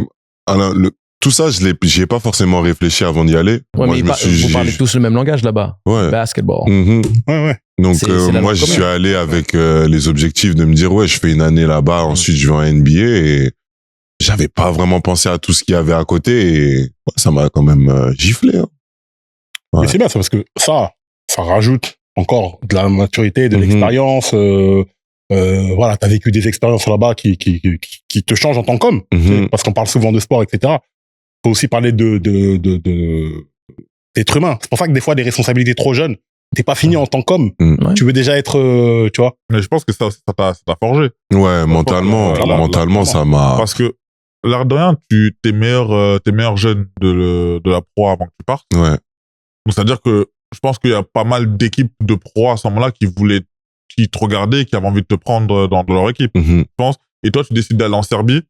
tout ça, j'y ai pas forcément réfléchi avant d'y aller. Ouais, Moi, mais vous parlez tous le même langage là-bas. Ouais. Basketball. Mhm. Ouais. Donc C'est la moi langue j'y suis commune. allé avec les objectifs de me dire ouais, je fais une année là-bas, ensuite je vais en NBA et j'avais pas vraiment pensé à tout ce qu'il y avait à côté et ouais, ça m'a quand même giflé. Hein. Ouais. Mais c'est bien, ça, parce que ça rajoute encore de la maturité, de Mhm. l'expérience. Voilà, t'as vécu des expériences là-bas qui te changent en tant qu'homme. Mhm. Parce qu'on parle souvent de sport, etc. Faut aussi parler d'être humain. C'est pour ça que des fois, des responsabilités trop jeunes, t'es pas fini en tant qu'homme. Mhm. Tu veux déjà être, tu vois. Mais je pense que ça aussi, ça t'a forgé. Ouais, mentalement, clairement. ça m'a. Parce que, l'air de rien, t'es meilleur jeune de la pro avant que tu partes. Ouais. Donc, c'est-à-dire que je pense qu'il y a pas mal d'équipes de pro à ce moment-là qui te regardaient, qui avaient envie de te prendre dans leur équipe, Mhm. je pense. Et toi, tu décides d'aller en Serbie.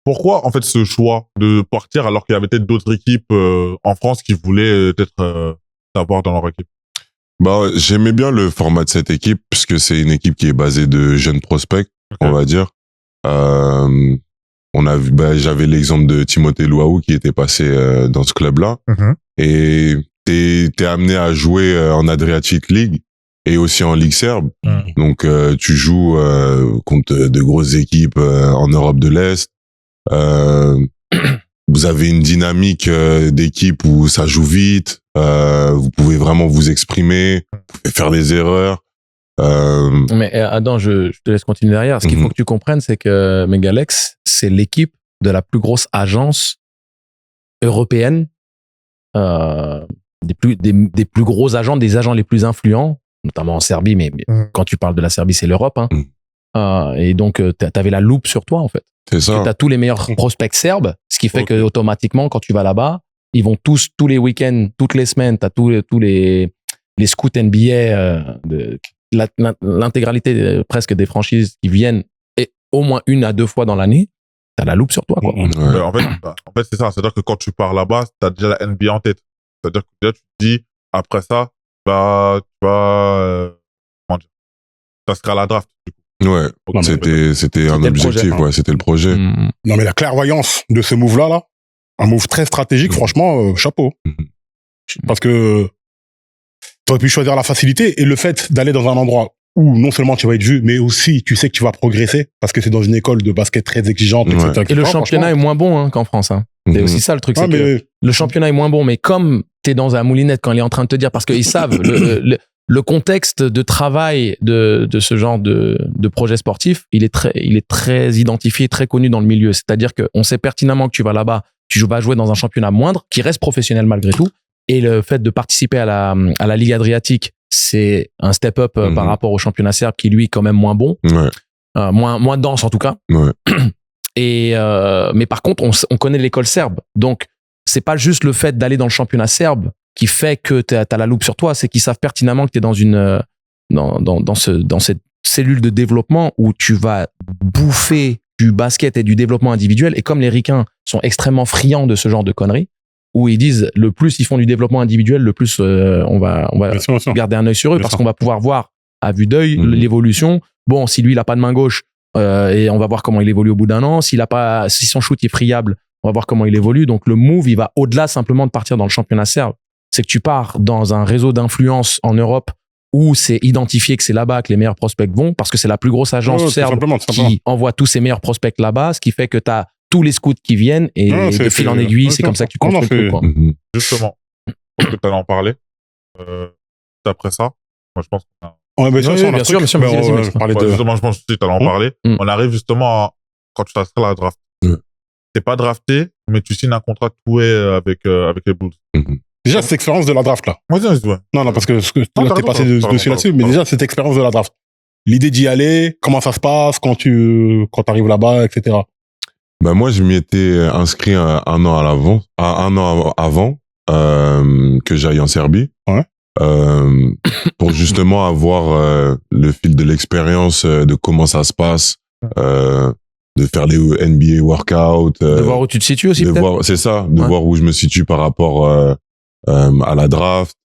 Pourquoi, en fait, ce choix de partir alors qu'il y avait peut-être d'autres équipes en France qui voulaient peut-être t'avoir dans leur équipe? Bah, j'aimais bien le format de cette équipe puisque c'est une équipe qui est basée de jeunes prospects, on va dire. On a vu, j'avais l'exemple de Timothée Luaou qui était passé dans ce club-là. Et t'es amené à jouer en Adriatic League et aussi en Ligue serbe. Donc tu joues contre de grosses équipes en Europe de l'Est. Vous avez une dynamique d'équipe où ça joue vite. Vous pouvez vraiment vous exprimer, vous pouvez faire des erreurs. Mais Adam, je te laisse continuer derrière. Ce qu'il faut que tu comprennes, c'est que Megalex, c'est l'équipe de la plus grosse agence européenne, des plus gros agents, des agents les plus influents, notamment en Serbie, mais quand tu parles de la Serbie, c'est l'Europe. Hein. Et donc, t'avais la loupe sur toi, en fait. C'est ça. Tu as tous les meilleurs prospects serbes, ce qui fait que automatiquement, quand tu vas là-bas, ils vont tous les week-ends, toutes les semaines, tu as tous les scouts NBA, l'intégralité presque des franchises qui viennent, et au moins 1 à 2 fois dans l'année, tu as la loupe sur toi. Quoi. Ouais. Mais en fait, c'est ça. C'est-à-dire que quand tu pars là-bas, tu as déjà la NBA en tête. C'est-à-dire que déjà, tu te dis, après ça, tu vas, comment dire, ça sera la draft. Du coup. Ouais, c'était un objectif, projet, ouais, c'était le projet. Non, mais la clairvoyance de ce move-là, un move très stratégique, franchement, chapeau. Parce que t'aurais pu choisir la facilité et le fait d'aller dans un endroit où non seulement tu vas être vu, mais aussi tu sais que tu vas progresser parce que c'est dans une école de basket très exigeante, etc. Et le championnat est moins bon qu'en France. Hein. C'est aussi ça le truc, c'est que le championnat est moins bon, mais comme t'es dans un moulinette quand il est en train de te dire, parce qu'ils savent le contexte de travail de ce genre de projet sportif, il est très identifié, très connu dans le milieu. C'est-à-dire qu'on sait pertinemment que tu vas là-bas, tu vas jouer dans un championnat moindre, qui reste professionnel malgré tout. Et le fait de participer à la Ligue Adriatique, c'est un step-up par rapport au championnat serbe qui, lui, est quand même moins bon. Ouais. Moins dense, en tout cas. Ouais. Mais par contre, on connaît l'école serbe. Donc, c'est pas juste le fait d'aller dans le championnat serbe qui fait que t'as la loupe sur toi, c'est qu'ils savent pertinemment que t'es dans cette cellule de développement où tu vas bouffer du basket et du développement individuel. Et comme les Ricains sont extrêmement friands de ce genre de conneries, où ils disent le plus ils font du développement individuel, le plus on va bien sûr. Garder un œil sur eux, parce qu'on va pouvoir voir à vue d'œil l'évolution. Bon, si lui il a pas de main gauche, et on va voir comment il évolue au bout d'un an. Si son shoot est friable, on va voir comment il évolue. Donc, le move, il va au-delà simplement de partir dans le championnat serbe. C'est que tu pars dans un réseau d'influence en Europe où c'est identifié que c'est là-bas que les meilleurs prospects vont, parce que c'est la plus grosse agence serbe qui envoie tous ses meilleurs prospects là-bas, ce qui fait que tu as tous les scouts qui viennent et de fil en aiguille, c'est comme ça que tu construis le truc, quoi. Justement, je pense que tu allais en parler. Après ça, moi je pense qu'on a... Ouais, bien sûr, bien sûr, vas-y. Justement, je pense que tu allais en parler. On arrive justement à, quand tu t'inscris à la draft. T'es pas drafté, mais tu signes un contrat toué avec les Bulls. Déjà, cette expérience de la draft, là. Ouais. Non, parce que là, t'es passé dessus là-dessus, mais déjà, cette expérience de la draft. L'idée d'y aller, comment ça se passe quand t'arrives là-bas, etc. Ben moi, je m'y étais inscrit un an avant que j'aille en Serbie. Ouais. Pour justement avoir le fil de l'expérience de comment ça se passe, de faire les NBA workouts, de voir où tu te situes aussi, peut-être. C'est ça, de voir où je me situe par rapport à la draft,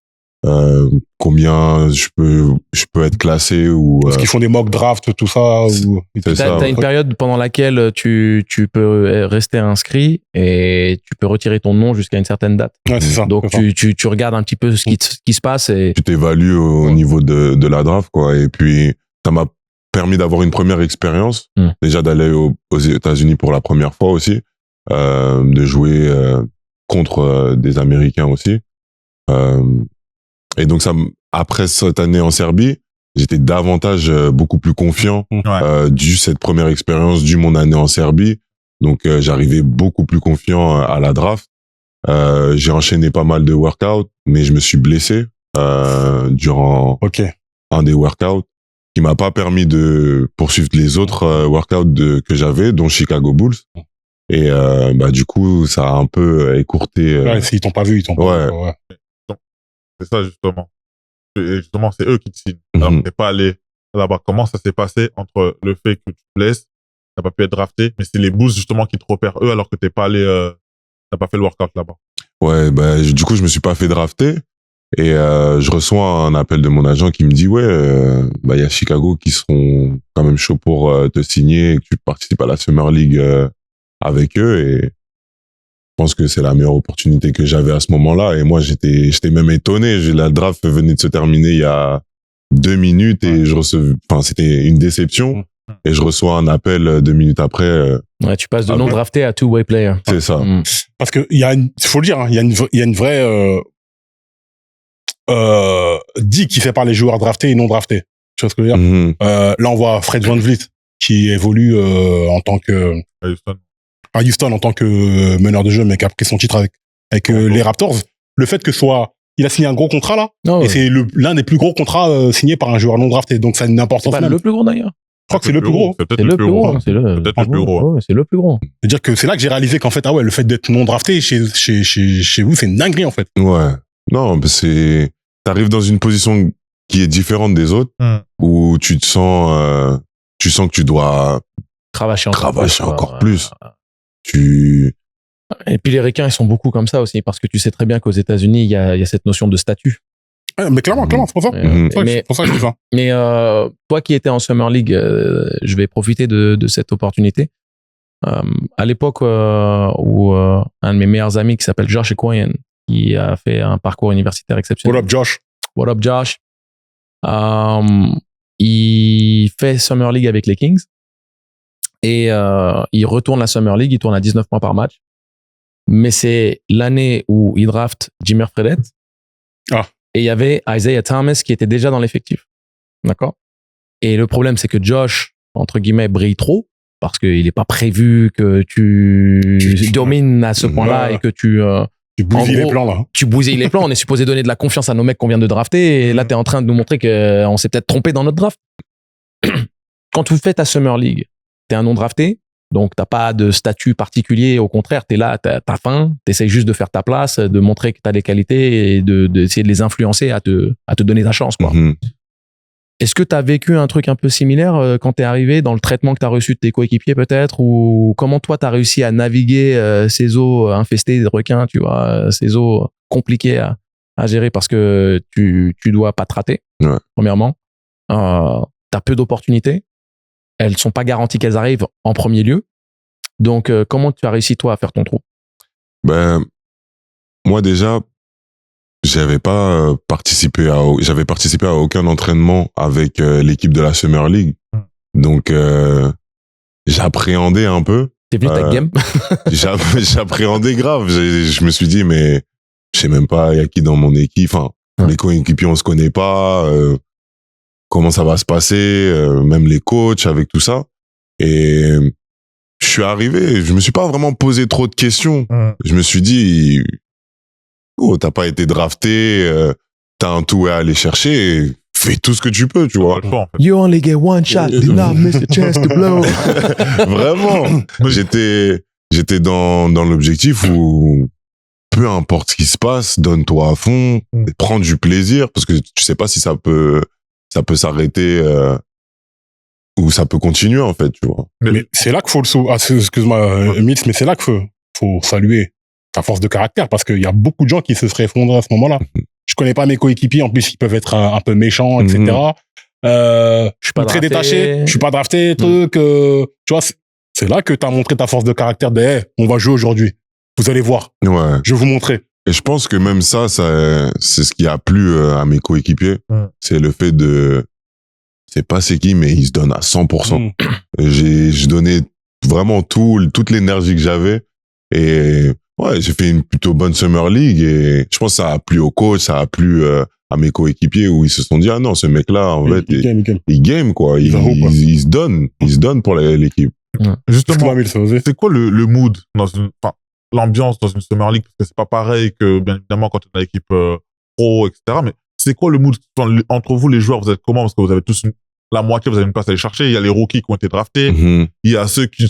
combien je peux être classé ou Est-ce qu'ils font des mock drafts, tout ça, ou t'as une période pendant laquelle tu peux rester inscrit et tu peux retirer ton nom jusqu'à une certaine date. Ouais, c'est ça. Donc tu regardes un petit peu ce qui se passe et tu t'évalues au niveau de la draft, quoi. Et puis ça m'a permis d'avoir une première expérience, déjà d'aller aux États-Unis pour la première fois aussi, de jouer contre des Américains aussi. Et donc après cette année en Serbie, j'étais davantage beaucoup plus confiant dû cette première expérience, dû mon année en Serbie. Donc j'arrivais beaucoup plus confiant à la draft. J'ai enchaîné pas mal de workouts, mais je me suis blessé durant un des workouts qui m'a pas permis de poursuivre les autres workouts que j'avais, dont Chicago Bulls. Et du coup, ça a un peu écourté. Ouais, s'ils t'ont pas vu, ils t'ont pas vu. Ouais. C'est ça, justement. Et justement, c'est eux qui te signent. Alors que t'es pas allé là-bas. Comment ça s'est passé entre le fait que tu te blesses, t'as pas pu être drafté, mais c'est les Bulls, justement, qui te repèrent eux, alors que t'es pas allé, t'as pas fait le workout là-bas. Ouais, du coup, je me suis pas fait drafter. Et je reçois un appel de mon agent qui me dit il y a Chicago qui seront quand même chauds pour te signer et que tu participes à la Summer League avec eux, et je pense que c'est la meilleure opportunité que j'avais à ce moment-là. Et moi, j'étais même étonné. La draft venait de se terminer il y a 2 minutes et c'était une déception. Et je reçois un appel 2 minutes après. Ouais, tu passes de non drafté à two-way player. C'est ça. Parce que faut le dire, hein, il y a une vraie dit qui fait par les joueurs draftés et non draftés. Tu vois ce que je veux dire? Là, on voit Fred VanVleet qui évolue en tant que à Houston en tant que meneur de jeu, mais qui a pris son titre avec les Raptors. Le fait que il a signé un gros contrat là, et c'est l'un des plus gros contrats signés par un joueur non drafté. Donc ça a une importance. C'est pas le plus gros d'ailleurs. Je crois que c'est le plus gros. C'est le plus gros. C'est peut-être le plus gros. C'est le plus gros. C'est-à-dire que c'est là que j'ai réalisé qu'en fait, le fait d'être non drafté chez vous, c'est une dinguerie en fait. Ouais. Non, t'arrives dans une position qui est différente des autres, où tu sens que tu dois cravacher encore plus. Et puis les Ricains, ils sont beaucoup comme ça aussi, parce que tu sais très bien qu'aux États-Unis, il y a cette notion de statut. Mais clairement, c'est pour ça. C'est pour ça que je dis ça. Mais toi qui étais en Summer League, je vais profiter de cette opportunité. À l'époque où un de mes meilleurs amis qui s'appelle Josh Equoyan, qui a fait un parcours universitaire exceptionnel. What up, Josh? Il fait Summer League avec les Kings. Et il retourne la Summer League, il tourne à 19 points par match. Mais c'est l'année où il draft Jimmer Fredette. Et il y avait Isaiah Thomas qui était déjà dans l'effectif. D'accord? Et le problème, c'est que Josh, entre guillemets, brille trop, parce qu'il n'est pas prévu que tu domines à ce point-là et que tu bousilles les plans, là. Tu bousilles les plans. On est supposé donner de la confiance à nos mecs qu'on vient de drafter. Et là, tu es en train de nous montrer qu'on s'est peut-être trompé dans notre draft. Quand vous faites ta Summer League, t'es un non drafté, donc t'as pas de statut particulier. Au contraire, t'es là, t'as faim, t'essayes juste de faire ta place, de montrer que t'as des qualités et d'essayer de les influencer à te donner ta chance, quoi. Est-ce que t'as vécu un truc un peu similaire quand t'es arrivé dans le traitement que t'as reçu de tes coéquipiers peut-être, ou comment toi t'as réussi à naviguer ces eaux infestées de requins, tu vois, ces eaux compliquées à gérer parce que tu dois pas te rater, premièrement. T'as peu d'opportunités. elles sont pas garanties qu'elles arrivent en premier lieu. Donc, comment tu as réussi, toi, à faire ton trou? Ben, moi, déjà, j'avais participé à aucun entraînement avec l'équipe de la Summer League. Donc, j'appréhendais un peu. T'es venu ta game? J'appréhendais grave. Je me suis dit, mais je sais même pas, il y a qui dans mon équipe. Enfin, les coéquipiers, on se connaît pas. Comment ça va se passer? Même les coachs avec tout ça. Et je suis arrivé, je me suis pas vraiment posé trop de questions. Je me suis dit, oh, t'as pas été drafté, t'as un tout à aller chercher, fais tout ce que tu peux, tu vois. You only get one shot, do not miss a chance to blow. Vraiment. J'étais dans l'objectif où peu importe ce qui se passe, donne-toi à fond, prends du plaisir, parce que tu sais pas si ça peut s'arrêter, ou ça peut continuer, en fait, tu vois. Mais c'est là qu'il faut excuse-moi, Mills, mais c'est là qu'il faut saluer ta force de caractère, parce qu'il y a beaucoup de gens qui se seraient effondrés à ce moment-là. Je connais pas mes coéquipiers, en plus, ils peuvent être un peu méchants, etc. Je suis pas très détaché, je suis pas drafté, tu vois, c'est là que t'as montré ta force de caractère de, hey, on va jouer aujourd'hui. Vous allez voir. Ouais. Je vais vous montrer. Et je pense que même ça, c'est ce qui a plu à mes coéquipiers. C'est le fait c'est pas c'est qui, mais ils se donnent à 100%. J'ai donné vraiment toute l'énergie que j'avais. Et ouais, j'ai fait une plutôt bonne Summer League. Et je pense que ça a plu au coach, ça a plu à mes coéquipiers où ils se sont dit, ah non, ce mec-là, en fait, il game, quoi. Il se donne pour l'équipe. Justement, c'est quoi le mood l'ambiance dans une Summer League? Parce que c'est pas pareil que, bien évidemment, quand on a l'équipe pro, etc. Mais c'est quoi le mood entre vous, les joueurs? Vous êtes comment? Parce que vous avez tous la moitié, vous avez une place à aller chercher. Il y a les rookies qui ont été draftés. Il y a ceux qui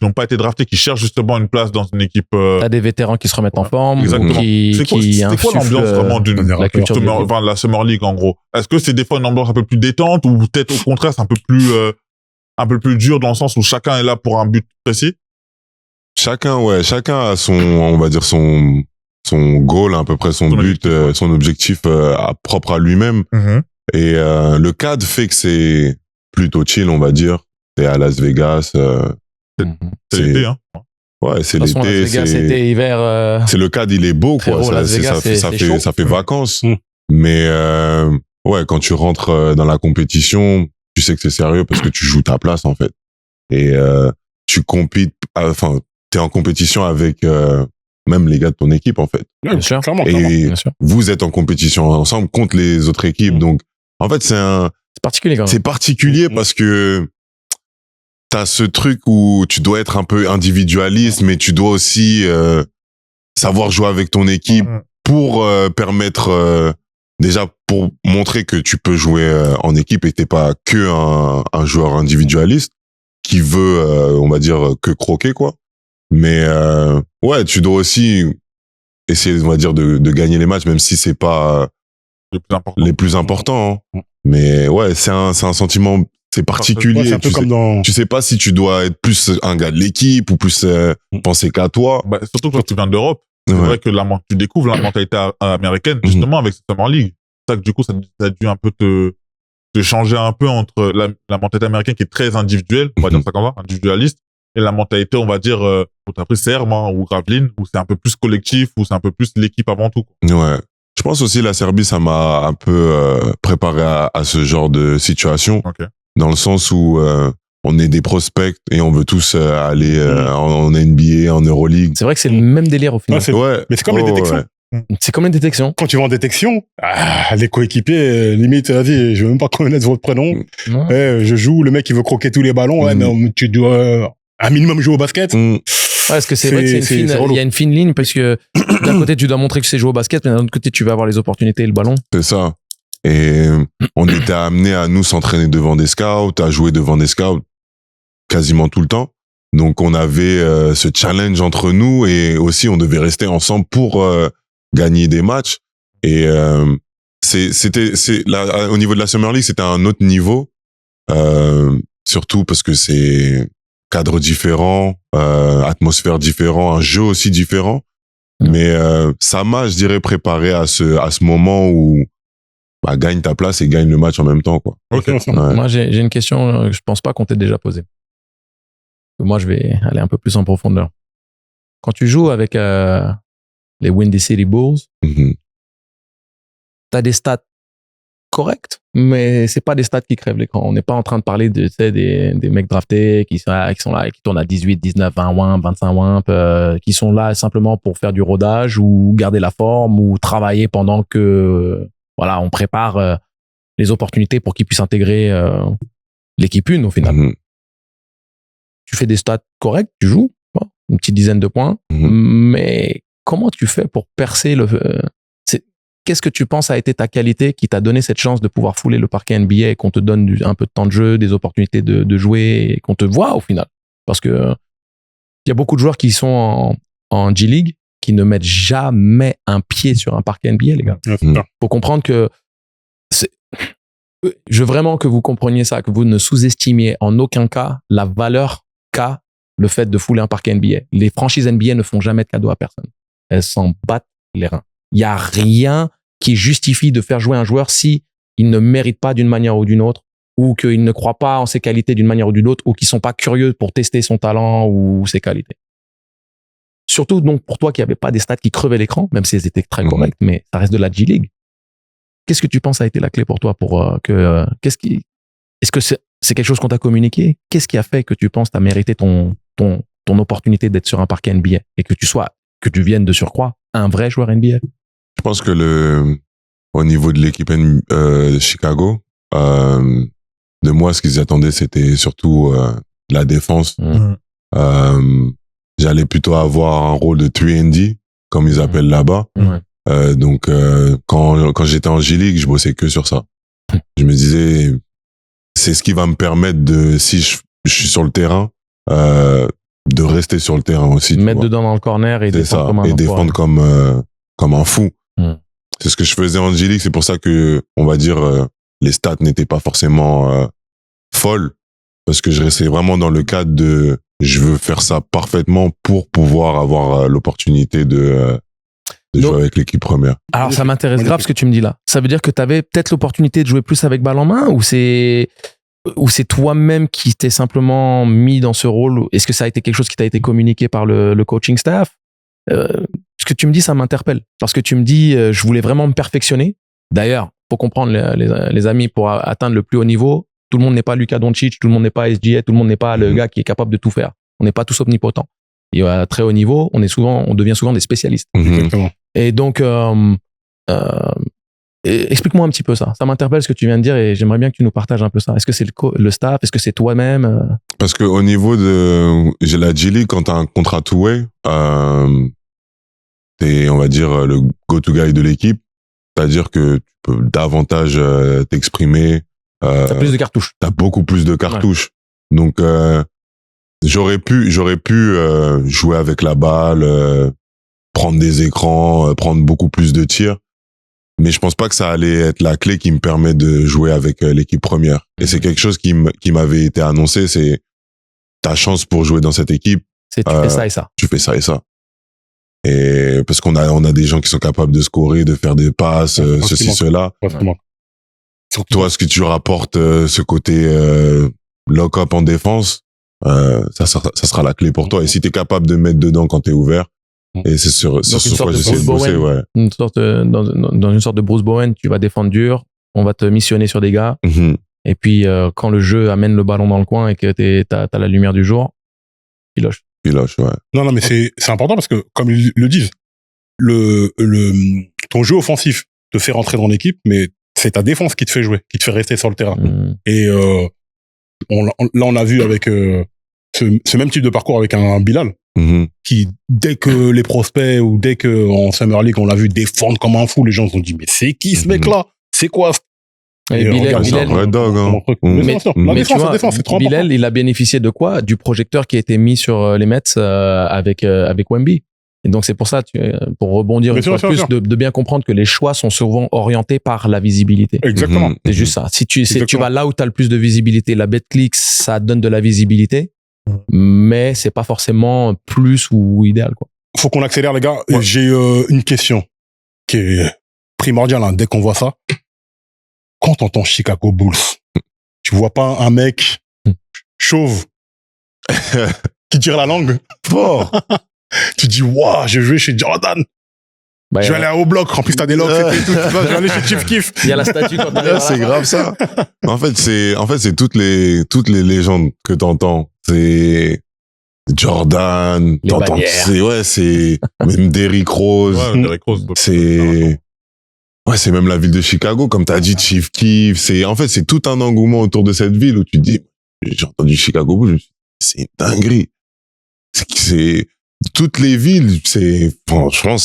n'ont pas été draftés, qui cherchent justement une place dans une équipe. T'as des vétérans qui se remettent en forme. Exactement. C'est quoi l'ambiance vraiment la culture la Summer League, en gros? Est-ce que c'est des fois une ambiance un peu plus détente, ou peut-être au contraire c'est un peu plus dur dans le sens où chacun est là pour un but précis? Chacun a on va dire son goal, à peu près son but, son objectif propre à lui-même. Et le cadre fait que c'est plutôt chill, on va dire. C'est à Las Vegas. C'est l'été, hein. Ouais, c'est l'été. Las Vegas, été, hiver. C'est le cadre, il est beau, quoi. Ça fait vacances. Mais ouais, quand tu rentres dans la compétition, tu sais que c'est sérieux parce que tu joues ta place, en fait. Et tu compites, enfin, t'es en compétition avec même les gars de ton équipe, en fait. Bien sûr. Clairement. Et vous êtes en compétition ensemble contre les autres équipes. Donc, en fait, c'est particulier, quand même. C'est particulier parce que t'as ce truc où tu dois être un peu individualiste, mais tu dois aussi savoir jouer avec ton équipe pour permettre déjà pour montrer que tu peux jouer en équipe et que t'es pas que un joueur individualiste qui veut, on va dire, que croquer, quoi. Mais ouais, tu dois aussi essayer, on va dire, de gagner les matchs, même si c'est pas les plus importants. Hein. Mais ouais, c'est un sentiment, c'est particulier. Ouais, c'est un peu comme dans... Tu sais pas si tu dois être plus un gars de l'équipe ou plus penser qu'à toi. Bah, surtout quand tu viens d'Europe. C'est vrai que tu découvres la mentalité américaine, justement, avec cette Summer League. C'est ça que du coup, ça a dû un peu te changer un peu entre la mentalité américaine qui est très individuelle, on va dire ça comme ça, individualiste, et la mentalité, on va dire, t'as pris Serbe ou Gravelines, où c'est un peu plus collectif, où c'est un peu plus l'équipe avant tout. Ouais. Je pense aussi la Serbie, ça m'a un peu préparé à ce genre de situation, dans le sens où on est des prospects et on veut tous aller en NBA, en Euroleague. C'est vrai que c'est le même délire au final. Ouais, mais c'est comme les détections. Ouais. C'est comme les détections. Quand tu vas en détection, les coéquipiers, limite, vas-y, je veux même pas connaître votre prénom. Je joue, le mec il veut croquer tous les ballons. Ouais, mais tu dois un minimum jouer au basket. Ouais, parce que c'est vrai que il y a une fine ligne, parce que d'un côté tu dois montrer que tu sais jouer au basket, mais d'un autre côté tu vas avoir les opportunités et le ballon. C'est ça. Et on était amenés à nous s'entraîner devant des scouts, à jouer devant des scouts quasiment tout le temps. Donc on avait ce challenge entre nous et aussi on devait rester ensemble pour gagner des matchs. Et au niveau de la Summer League, c'était un autre niveau, surtout parce que c'est cadre différent, atmosphère différent, un jeu aussi différent. Mais ça m'a, je dirais, préparé à ce moment où bah, gagne ta place et gagne le match en même temps, quoi. Ok. Ouais. Moi, j'ai une question que je pense pas qu'on t'ait déjà posée. Moi, je vais aller un peu plus en profondeur. Quand tu joues avec les Windy City Bulls, Mhm. t'as des stats correctes, mais c'est pas des stats qui crèvent l'écran. On n'est pas en train de parler de, tu sais, des mecs draftés qui sont là et qui tournent à 18, 19, 20 wimp, 25 wimp, qui sont là simplement pour faire du rodage ou garder la forme ou travailler pendant que, voilà, on prépare les opportunités pour qu'ils puissent intégrer l'équipe une au final. Mhm. Tu fais des stats corrects, tu joues, une petite dizaine de points, mais comment tu fais pour percer qu'est-ce que tu penses a été ta qualité qui t'a donné cette chance de pouvoir fouler le parquet NBA et qu'on te donne un peu de temps de jeu, des opportunités de jouer et qu'on te voit au final? Parce que il y a beaucoup de joueurs qui sont en G-League qui ne mettent jamais un pied sur un parquet NBA, les gars. Faut comprendre que je veux vraiment que vous compreniez ça, que vous ne sous-estimiez en aucun cas la valeur qu'a le fait de fouler un parquet NBA. Les franchises NBA ne font jamais de cadeau à personne. Elles s'en battent les reins. Il y a rien qui justifie de faire jouer un joueur si il ne mérite pas d'une manière ou d'une autre, ou qu'il ne croit pas en ses qualités d'une manière ou d'une autre, ou qu'ils sont pas curieux pour tester son talent ou ses qualités. Surtout donc pour toi qui n'avais pas des stats qui crevaient l'écran, même si elles étaient très correctes, mais ça reste de la G-League. Qu'est-ce que tu penses a été la clé pour toi pour est-ce que c'est quelque chose qu'on t'a communiqué? Qu'est-ce qui a fait que tu penses t'as mérité ton opportunité d'être sur un parquet NBA et que tu viennes de surcroît un vrai joueur NBA? Je pense que au niveau de l'équipe de Chicago, de moi, ce qu'ils attendaient, c'était surtout la défense. J'allais plutôt avoir un rôle de 3&D, comme ils appellent là-bas. Donc, quand j'étais en G-League, je bossais que sur ça. Je me disais, c'est ce qui va me permettre si je suis sur le terrain, de rester sur le terrain aussi. Mettre dedans dans le corner et défendre comme un et défendre comme un fou. C'est ce que je faisais en G-League. C'est pour ça que, on va dire, les stats n'étaient pas forcément folles, parce que je restais vraiment dans le cadre de je veux faire ça parfaitement pour pouvoir avoir l'opportunité de jouer avec l'équipe première. Alors ça m'intéresse grave ce que tu me dis là. Ça veut dire que tu avais peut-être l'opportunité de jouer plus avec balle en main, ou c'est toi-même qui t'es simplement mis dans ce rôle? Est-ce que ça a été quelque chose qui t'a été communiqué par le coaching staff? Ce que tu me dis, ça m'interpelle. Parce que tu me dis, je voulais vraiment me perfectionner. D'ailleurs, faut comprendre, les amis, pour atteindre le plus haut niveau, tout le monde n'est pas Luka Doncic, tout le monde n'est pas SGA, tout le monde n'est pas le gars qui est capable de tout faire. On n'est pas tous omnipotents. Et à très haut niveau, on devient souvent des spécialistes. Exactement. Et donc, explique-moi un petit peu ça. Ça m'interpelle ce que tu viens de dire et j'aimerais bien que tu nous partages un peu ça. Est-ce que c'est le staff? Est-ce que c'est toi-même? Parce que au niveau j'ai la G-League, quand t'as un contrat two-way, t'es, on va dire, le go-to-guy de l'équipe. C'est-à-dire que tu peux davantage t'exprimer. T'as plus de cartouches. T'as beaucoup plus de cartouches. Ouais. Donc, j'aurais pu jouer avec la balle, prendre des écrans, prendre beaucoup plus de tirs. Mais je pense pas que ça allait être la clé qui me permet de jouer avec l'équipe première. Et c'est quelque chose qui m'avait été annoncé, c'est ta chance pour jouer dans cette équipe. C'est tu fais ça et ça. Tu fais ça et ça. Et parce qu'on a des gens qui sont capables de scorer, de faire des passes, ceci, cela. Toi, ce que tu rapportes, ce côté lock-up en défense, ça sera la clé pour toi. Et si t'es capable de mettre dedans quand t'es ouvert, et c'est sur quoi j'essaie de bosser, ouais. Dans une sorte de Bruce Bowen, tu vas défendre dur, on va te missionner sur des gars, et puis quand le jeu amène le ballon dans le coin et que t'as la lumière du jour, piloche. Ouais. Non, mais c'est important parce que, comme ils le disent, ton jeu offensif te fait rentrer dans l'équipe, mais c'est ta défense qui te fait jouer, qui te fait rester sur le terrain. Et on a vu avec ce même type de parcours avec un Bilal, qui, dès que les prospects ou dès que en Summer League, on l'a vu défendre comme un fou, les gens se sont dit, mais c'est qui ce mec-là? C'est quoi? Et Bilal, c'est un vrai dog, hein. Mais tu vois, Bilal, il a bénéficié de quoi? Du projecteur qui a été mis sur les Mets avec Wemby. Et donc c'est pour ça, pour rebondir une fois plus, de bien comprendre que les choix sont souvent orientés par la visibilité. Exactement. C'est juste ça. Si tu vas là où tu as le plus de visibilité, la BetClick, ça donne de la visibilité, mais c'est pas forcément plus ou idéal, quoi. Faut qu'on accélère, les gars. Ouais. J'ai une question qui est primordiale, hein, dès qu'on voit ça. quand t'entends Chicago Bulls, tu vois pas un mec chauve qui tire la langue fort. Tu dis, waouh, j'ai joué chez Jordan. Bah, Je vais aller à O-Block. En plus, t'as des locks et tout. Je vais aller chez Chief Keef. il y a la statue quand on Ouais, c'est grave ça. En fait, c'est toutes les légendes que t'entends. C'est Jordan, Les t'entends, bannières. c'est même Derrick Rose. Ouais, Derrick Rose. C'est même la ville de Chicago, comme t'as dit, Chief Keef. C'est tout un engouement autour de cette ville où tu te dis, j'ai entendu Chicago Bulls, c'est une dinguerie. C'est toutes les villes, franchement,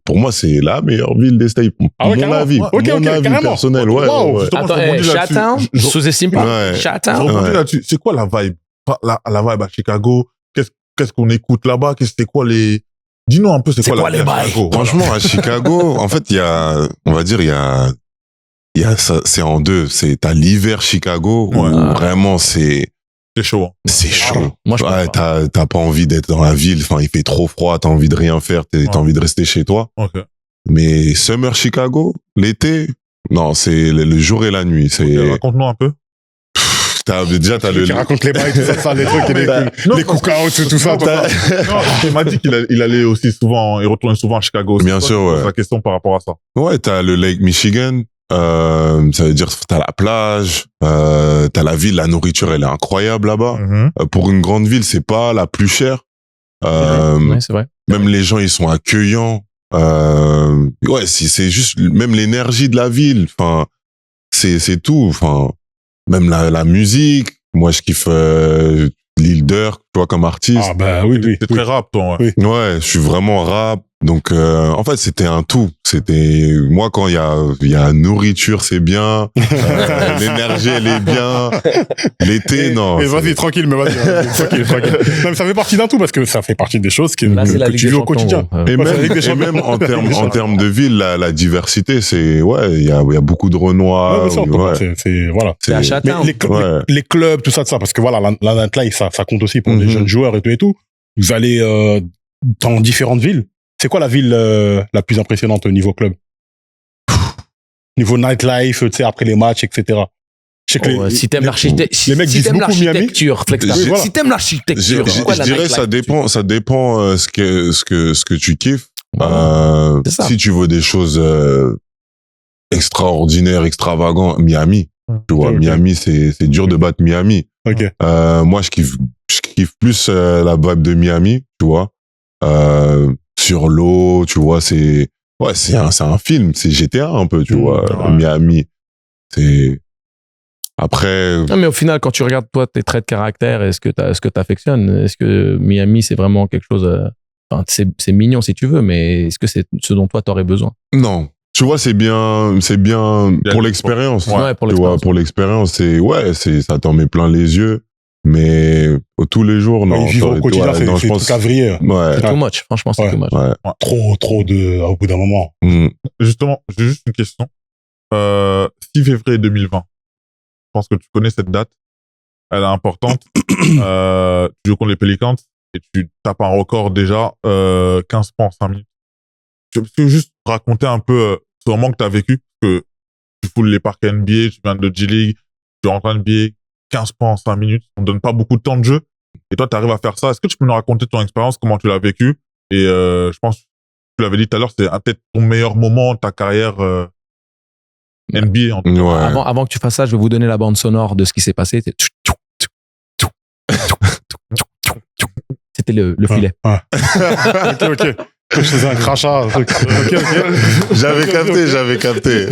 pour moi, c'est la meilleure ville des States. Ah ouais, mon carrément. avis, Ok, mon avis carrément. personnel, ouais. Wow. ouais. Justement, Attends, je rebondis là-dessus. Chatham, Je- sous-estime pas. Ouais. Je Chatham. rebondis Ouais. là-dessus. C'est quoi la vibe? La vibe à Chicago? Qu'est-ce qu'on écoute là-bas? C'est quoi les... Dis-nous un peu, c'est quoi les la vie à bails? Chicago? Franchement, à Chicago, en fait, il y a ça, c'est en deux. T'as l'hiver Chicago, où Ouais. vraiment c'est C'est chaud. Hein. chaud. Moi, je pense Ouais, pas. t'as pas envie d'être dans la ville. Enfin, il fait trop froid, t'as envie de rien faire, t'as envie de rester chez toi. Ok. Mais Summer Chicago, l'été, non, c'est le jour et la nuit. Raconte-nous un peu. T'as le, Qui raconte les bails, tout ça, les trucs, Non, les cookouts, tout ça. Non, il m'a dit qu'il allait aussi souvent, il retournait souvent à Chicago. Bien sûr, ouais. C'est la question par rapport à ça. Ouais, t'as le Lake Michigan. Ça veut dire t'as la plage, t'as la ville, la nourriture, elle est incroyable là-bas. Pour une grande ville, c'est pas la plus chère. Ouais, c'est vrai. Même les gens, ils sont accueillants. Ouais, c'est juste même l'énergie de la ville. Enfin, c'est tout. Enfin, même la musique. Moi, je kiffe Lil Durk, tu vois, comme artiste. Ah, bah oui. C'est très rap, toi. Ouais. Oui. Ouais, je suis vraiment rap. Donc, en fait, c'était un tout. Moi, quand il y a nourriture, c'est bien. L'énergie, elle est bien. L'été, non. Mais vas-y, tranquille, tranquille. Non, mais ça fait partie d'un tout parce que ça fait partie des choses Là, c'est la que Ligue tu des vis au Champions, quotidien. gros. Et Ouais, c'est la Ligue des même Champions. en termes de ville, la diversité, il y a beaucoup de Renois. Ouais, bien sûr, ouais. voilà. C'est à Chatham. Mais Ouais. les clubs, tout ça, parce que voilà, la nightlife, ça compte aussi pour les Mhm. jeunes joueurs et tout. Vous allez dans différentes villes. C'est quoi la ville la plus impressionnante au niveau club? Niveau nightlife, tu sais, après les matchs, etc. Je sais que Si t'aimes l'architecture, les mecs disent beaucoup Miami. Flex, si t'aimes l'architecture, c'est quoi Je la dirais nightlife? ça dépend ce que tu kiffes. C'est ça. Si tu veux des choses extraordinaires, extravagantes, Miami. Tu vois, Ok. Miami, c'est dur de battre Miami. Ok. Moi, je kiffe plus la vibe de Miami, tu vois. Sur l'eau, tu vois, c'est un film, c'est GTA un peu, tu vois, ouais. Miami. Après, Non, mais au final, quand tu regardes, toi, tes traits de caractère et ce que t'affectionnes, est-ce que Miami, c'est vraiment quelque chose, enfin, c'est mignon si tu veux, mais est-ce que c'est ce dont toi t'aurais besoin? non. Tu vois, c'est bien pour l'expérience. Ouais, pour Tu vois, l'expérience. pour l'expérience, ça t'en met plein les yeux. Mais tous les jours, non. Vivre au quotidien, ouais, non, c'est je tout pense. cavrier. Ouais. C'est too much, franchement, c'est Ouais. too much. Ouais. Trop au bout d'un moment. Mm. Justement, j'ai juste une question. 6 février 2020. Je pense que tu connais cette date. Elle est importante. Tu joues contre les Pelicans et tu tapes un record déjà, 15 points en 5 minutes. Tu peux juste raconter un peu ce moment que tu as vécu, que tu foules les parcs NBA, tu viens de G-League, tu rentres en NBA, 15 points en 5 minutes. On ne donne pas beaucoup de temps de jeu. Et toi, tu arrives à faire ça. Est-ce que tu peux nous raconter ton expérience, comment tu l'as vécu? Et je pense, tu l'avais dit tout à l'heure, c'était peut-être ton meilleur moment de ta carrière NBA. En tout cas. Ouais. Avant que tu fasses ça, je vais vous donner la bande sonore de ce qui s'est passé. C'était le filet. Ouais. Ok. Je faisais un crachat. Un truc. Ok. J'avais capté.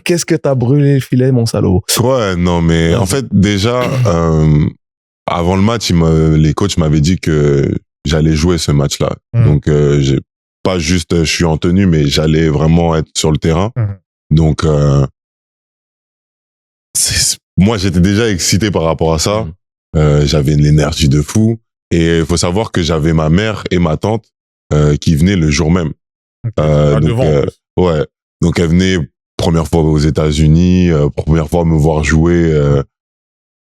Qu'est-ce que t'as brûlé le filet, mon salaud? Ouais, non, mais en fait, déjà, avant le match, les coachs m'avaient dit que j'allais jouer ce match-là. Donc, j'ai pas juste, je suis en tenue, mais j'allais vraiment être sur le terrain. Donc, moi, j'étais déjà excité par rapport à ça. J'avais une énergie de fou. Et il faut savoir que j'avais ma mère et ma tante qui venaient le jour même. Ouais. Donc, elle venait première fois aux États-Unis, première fois me voir jouer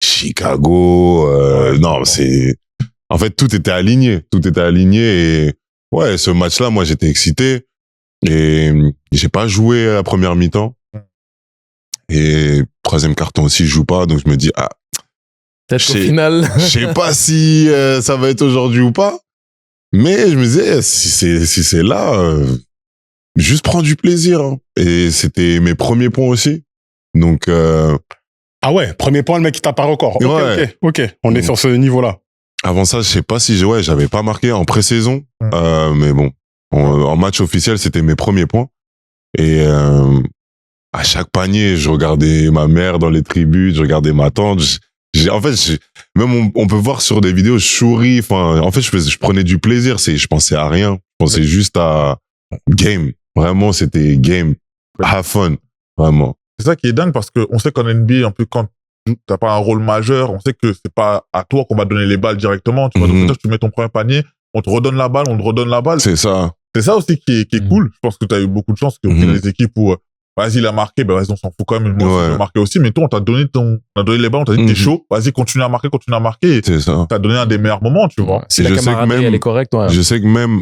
Chicago. Non, en fait, tout était aligné. Et ouais, ce match-là, moi, j'étais excité. Et j'ai pas joué à la première mi-temps. Et troisième carton aussi, je joue pas. Donc je me dis, Peut-être qu'au Je sais- final. je sais pas si ça va être aujourd'hui ou pas. Mais je me disais, si c'est là, juste prends du plaisir. Hein. Et c'était mes premiers points aussi. Donc, Ah ouais, premier point, le mec qui tape un record. Ok, Ouais. ok. On est sur ce niveau-là. avant ça, je sais pas si j'avais pas marqué en pré-saison. Mais bon, en match officiel, c'était mes premiers points. Et à chaque panier, je regardais ma mère dans les tribunes, je regardais ma tante. Même on peut voir sur des vidéos, je souris. Enfin, en fait, je prenais du plaisir. Je pensais à rien. Je pensais juste à game. Vraiment, c'était game. Have fun. Vraiment. C'est ça qui est dingue parce que on sait qu'en NBA, en plus, quand t'as pas un rôle majeur, on sait que c'est pas à toi qu'on va donner les balles directement. Tu vois, donc peut-être que tu mets ton premier panier, on te redonne la balle, on te redonne la balle. C'est ça. C'est ça aussi qui est cool. Je pense que t'as eu beaucoup de chance que les équipes où, vas-y, il a marqué, ben vas-y, on s'en fout quand même. Moi, je vais marquer aussi. Mais toi, on t'a donné les balles, on t'a dit, t'es chaud. Vas-y, continue à marquer. Et C'est ça. t'as donné un des meilleurs moments, tu vois. Si Et la je sais que camaraderie, même- elle est correcte, ouais. Je sais que même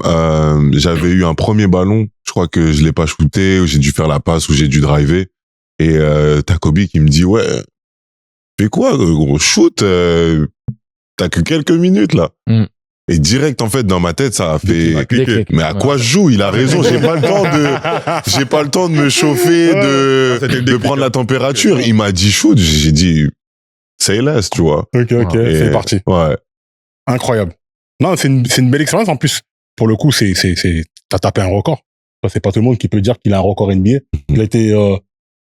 j'avais eu un premier ballon, je crois que je l'ai pas shooté, ou j'ai dû faire la passe, ou j'ai dû driver. Et t'as Kobe qui me dit, ouais, fais quoi, gros, shoot, t'as que quelques minutes là. Et direct, en fait, dans ma tête, ça a fait, Déclic. mais à quoi je joue? Il a raison, j'ai pas le temps de me chauffer, C'était le de déclic, prendre la température. Il m'a dit shoot, j'ai dit, say less, tu vois. Ok, Et- c'est parti. Ouais. Incroyable. Non, c'est une belle expérience. En plus, pour le coup, t'as tapé un record. Ça, c'est pas tout le monde qui peut dire qu'il a un record NBA.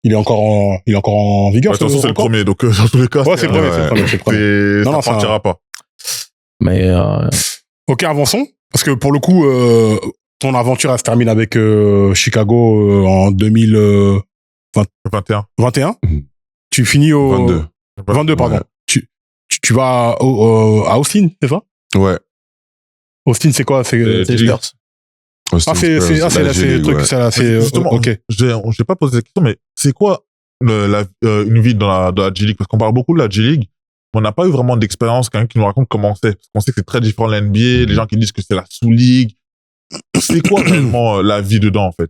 Il est encore en vigueur. De toute façon, ce c'est le record. premier. Donc, dans tous les cas, Ouais, c'est le premier, c'est le premier. Non, ça partira pas. Mais, Ok, avançons. Parce que pour le coup, ton aventure, elle se termine avec Chicago en 2021. 21. Tu finis au 22. 22, pardon. Ouais. Tu vas à Austin, c'est ça? Ouais. Austin, c'est quoi? C'est c'est Spurs. Austin Spurs, la G-League, ouais. Justement, ok. j'ai pas posé cette question, mais c'est quoi une vie dans la G-League? Parce qu'on parle beaucoup de la G-League, mais on n'a pas eu vraiment d'expérience, quelqu'un qui nous raconte comment c'est. Parce qu'on sait que c'est très différent de la NBA, les gens qui disent que c'est la sous-ligue. C'est quoi réellement la vie dedans, en fait?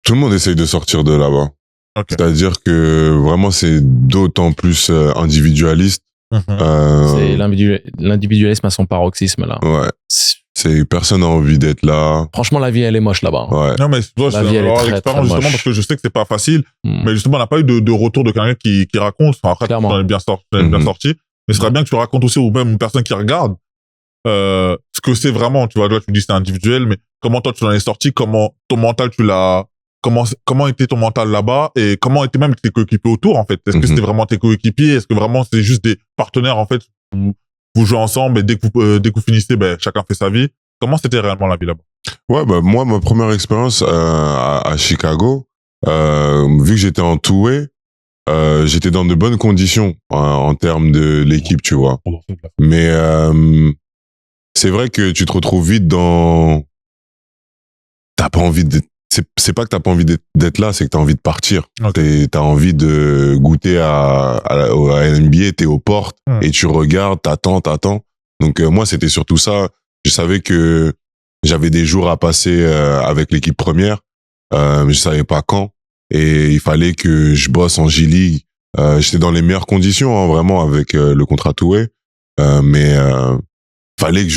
Tout le monde essaye de sortir de là-bas. Ok. C'est-à-dire que vraiment, c'est d'autant plus individualiste. C'est l'individualisme à son paroxysme, là. Ouais. C'est personne n'a envie d'être là. Franchement, la vie, elle est moche là-bas. Ouais. Non, mais toi, La je vie, elle est avoir très, l'expérience, très justement, moche. parce que je sais que c'est pas facile. Mm. Mais justement, on n'a pas eu de retour de quelqu'un qui raconte. Enfin, après, Clairement. on est bien sorti. Mais ce serait bien que tu le racontes aussi, ou même une personne qui regarde, ce que c'est vraiment. Tu vois, toi, tu dis c'est individuel, mais comment toi, tu en es sorti, comment ton mental, comment était ton mental là-bas, et comment étaient même tes coéquipiers autour, en fait. Est-ce que c'était vraiment tes coéquipiers? Est-ce que vraiment c'est juste des partenaires, en fait, où vous jouez ensemble et dès que vous finissez, chacun fait sa vie? Comment c'était réellement la vie là-bas? Ouais, bah, moi, ma première expérience à Chicago, vu que j'étais en two-way, j'étais dans de bonnes conditions en termes de l'équipe, tu vois. Mais c'est vrai que tu te retrouves vite dans... T'as pas envie de... C'est pas que t'as pas envie d'être là, c'est que t'as envie de partir. Okay. T'as envie de goûter à NBA, t'es aux portes et tu regardes, t'attends. Donc moi, c'était surtout ça. Je savais que j'avais des jours à passer avec l'équipe première, mais je savais pas quand. Et il fallait que je bosse en G-League. J'étais dans les meilleures conditions, hein, vraiment, avec le contrat Toué. Mais fallait que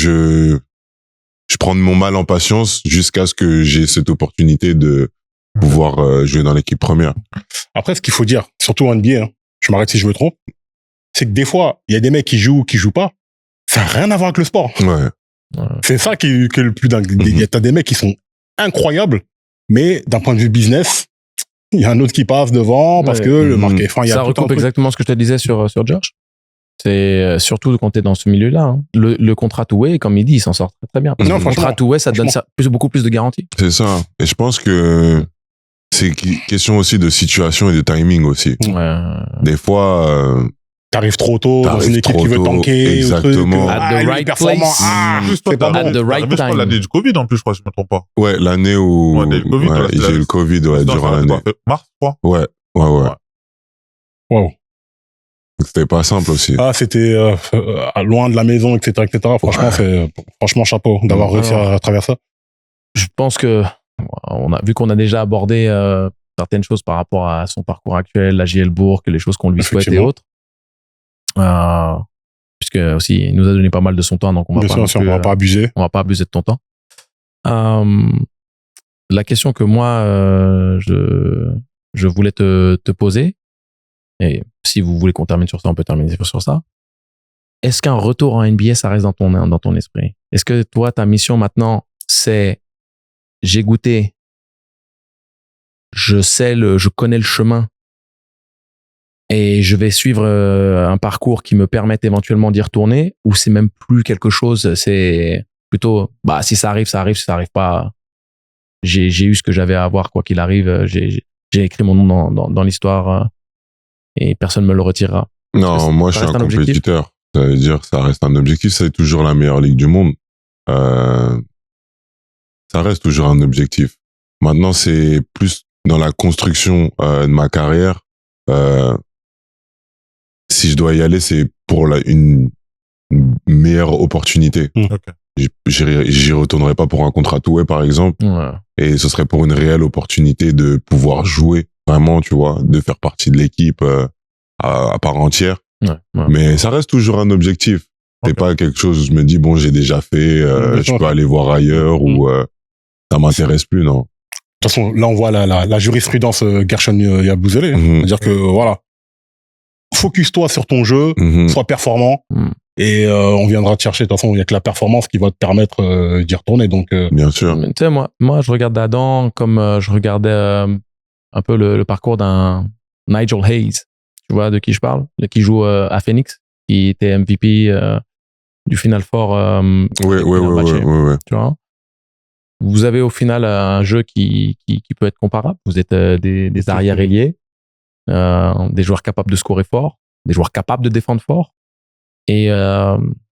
je prenne mon mal en patience jusqu'à ce que j'ai cette opportunité de pouvoir jouer dans l'équipe première. Après, ce qu'il faut dire, surtout en NBA, hein, je m'arrête si je me trompe, c'est que des fois, il y a des mecs qui jouent pas. Ça n'a rien à voir avec le sport. Ouais. C'est ça qui est le plus dingue. T'as des mecs qui sont incroyables, mais d'un point de vue business, il y a un autre qui passe devant parce que le marqué. Enfin, il y a ça tout un recoupe truc. exactement ce que je te disais sur Josh. C'est surtout quand t'es dans ce milieu-là. Hein. Le contrat two-way, comme il dit, il s'en sort très, très bien. Non, le contrat two-way, ça te donne beaucoup plus de garanties. C'est ça. Et je pense que c'est question aussi de situation et de timing aussi. Des fois, t'arrives trop tôt dans une équipe qui veut tanker. Exactement. At the right place. C'est pas At bon. the right time. L'année du Covid, en plus, je crois, si je me trompe pas. Ouais, l'année où Ouais, le COVID, j'ai eu le Covid durant l'année. Mars, je crois. Ouais. Wow. C'était pas simple aussi. Ah, c'était loin de la maison, etc., etc. Franchement, franchement chapeau d'avoir réussi à travers ça. Je pense que vu qu'on a déjà abordé certaines choses par rapport à son parcours actuel, la JL Bourg, les choses qu'on lui souhaite et autres, puisque aussi il nous a donné pas mal de son temps, donc on va pas abuser. On va pas abuser de ton temps. La question que moi je voulais te poser, et si vous voulez qu'on termine sur ça, on peut terminer sur ça. Est-ce qu'un retour en NBA, ça reste dans ton esprit? Est-ce que toi, ta mission maintenant, c'est j'ai goûté, je connais le chemin et je vais suivre un parcours qui me permette éventuellement d'y retourner, ou c'est même plus quelque chose, c'est plutôt, si ça arrive, ça arrive, si ça arrive pas, j'ai eu ce que j'avais à avoir, quoi qu'il arrive, j'ai écrit mon nom dans l'histoire et personne me le retirera. Non, moi, je suis un compétiteur. Ça veut dire que ça reste un objectif. C'est toujours la meilleure ligue du monde. Ça reste toujours un objectif. Maintenant, c'est plus dans la construction de ma carrière. Si je dois y aller, c'est pour une meilleure opportunité. Okay. J'y retournerai pas pour un contrat tout par exemple. Ouais. Et ce serait pour une réelle opportunité de pouvoir jouer vraiment, tu vois, de faire partie de l'équipe à part entière. Ouais. Mais ça reste toujours un objectif. C'est pas quelque chose où je me dis, bon, j'ai déjà fait, je peux aller voir ailleurs ou ça m'intéresse plus, non. De toute façon, là, on voit la jurisprudence Gershon Yabusele. C'est-à-dire que, voilà, focus-toi sur ton jeu, sois performant, et on viendra te chercher. De toute façon, il y a que la performance qui va te permettre d'y retourner. Donc, bien sûr. Tu sais, moi, je regarde Adam comme je regardais un peu le parcours d'un Nigel Hayes. Tu vois de qui je parle? Qui joue à Phoenix, qui était MVP du Final Four. Ouais. Tu vois? Vous avez au final un jeu qui peut être comparable. Vous êtes des arrières ailiers, des joueurs capables de scorer fort, des joueurs capables de défendre fort, et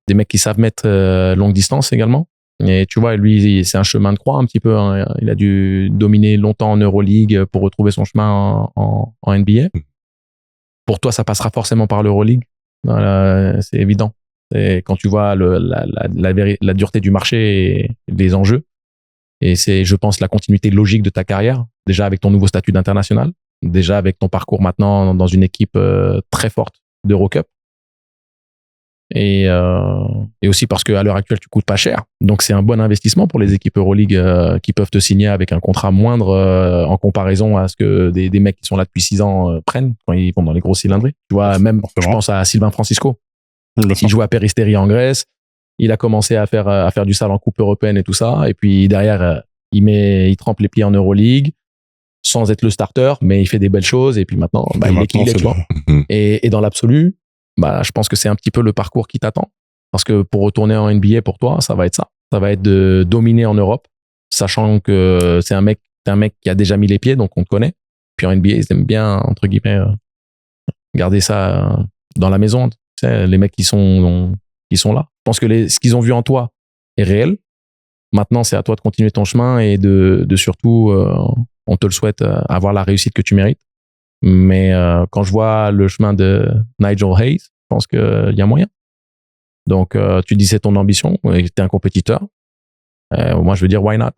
des mecs qui savent mettre longue distance également. Et tu vois, lui, c'est un chemin de croix un petit peu. Hein. Il a dû dominer longtemps en Euroleague pour retrouver son chemin en NBA. Pour toi, ça passera forcément par l'Euroleague. C'est évident. Et quand tu vois la dureté du marché et les enjeux, et c'est, je pense, la continuité logique de ta carrière, déjà avec ton nouveau statut d'international, déjà avec ton parcours maintenant dans une équipe très forte d'Eurocup, et aussi parce qu'à l'heure actuelle, tu coûtes pas cher. Donc, c'est un bon investissement pour les équipes Euroleague qui peuvent te signer avec un contrat moindre en comparaison à ce que des mecs qui sont là depuis 6 ans prennent quand ils vont dans les grosses cylindrées. Tu vois, même, je pense à Sylvain Francisco. Il joue à Peristeri en Grèce. Il a commencé à faire du sale en coupe européenne et tout ça. Et puis derrière, il trempe les pieds en Euroleague sans être le starter, mais il fait des belles choses. Et puis maintenant, il est qui il est, tu vois. Et dans l'absolu, je pense que c'est un petit peu le parcours qui t'attend. Parce que pour retourner en NBA, pour toi, ça va être ça. Ça va être de dominer en Europe, sachant que c'est un mec qui a déjà mis les pieds, donc on te connaît. Puis en NBA, ils aiment bien, entre guillemets, garder ça dans la maison. Tu sais, les mecs qui sont là. Je pense que ce qu'ils ont vu en toi est réel. Maintenant, c'est à toi de continuer ton chemin et de surtout, on te le souhaite, avoir la réussite que tu mérites. Mais quand je vois le chemin de Nigel Hayes, je pense qu'il y a moyen. Donc, tu dis c'est ton ambition, tu es un compétiteur. Moi, je veux dire, why not?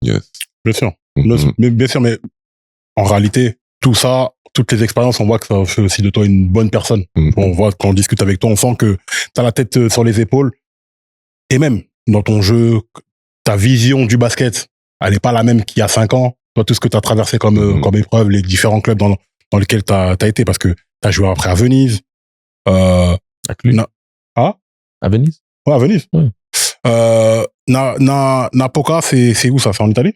Yes. Bien sûr. Bien sûr, mais en réalité, tout ça, toutes les expériences, on voit que ça fait aussi de toi une bonne personne. On voit, quand on discute avec toi, on sent que tu as la tête sur les épaules. Et même dans ton jeu, ta vision du basket, elle n'est pas la même qu'il y a 5 ans. Toi, tout ce que tu as traversé comme épreuve, les différents clubs dans lesquels tu as été, parce que tu as joué après à Venise. À Cluj. À Venise? Ouais, à Venise. Oui. Napoca, c'est où ça? C'est en Italie?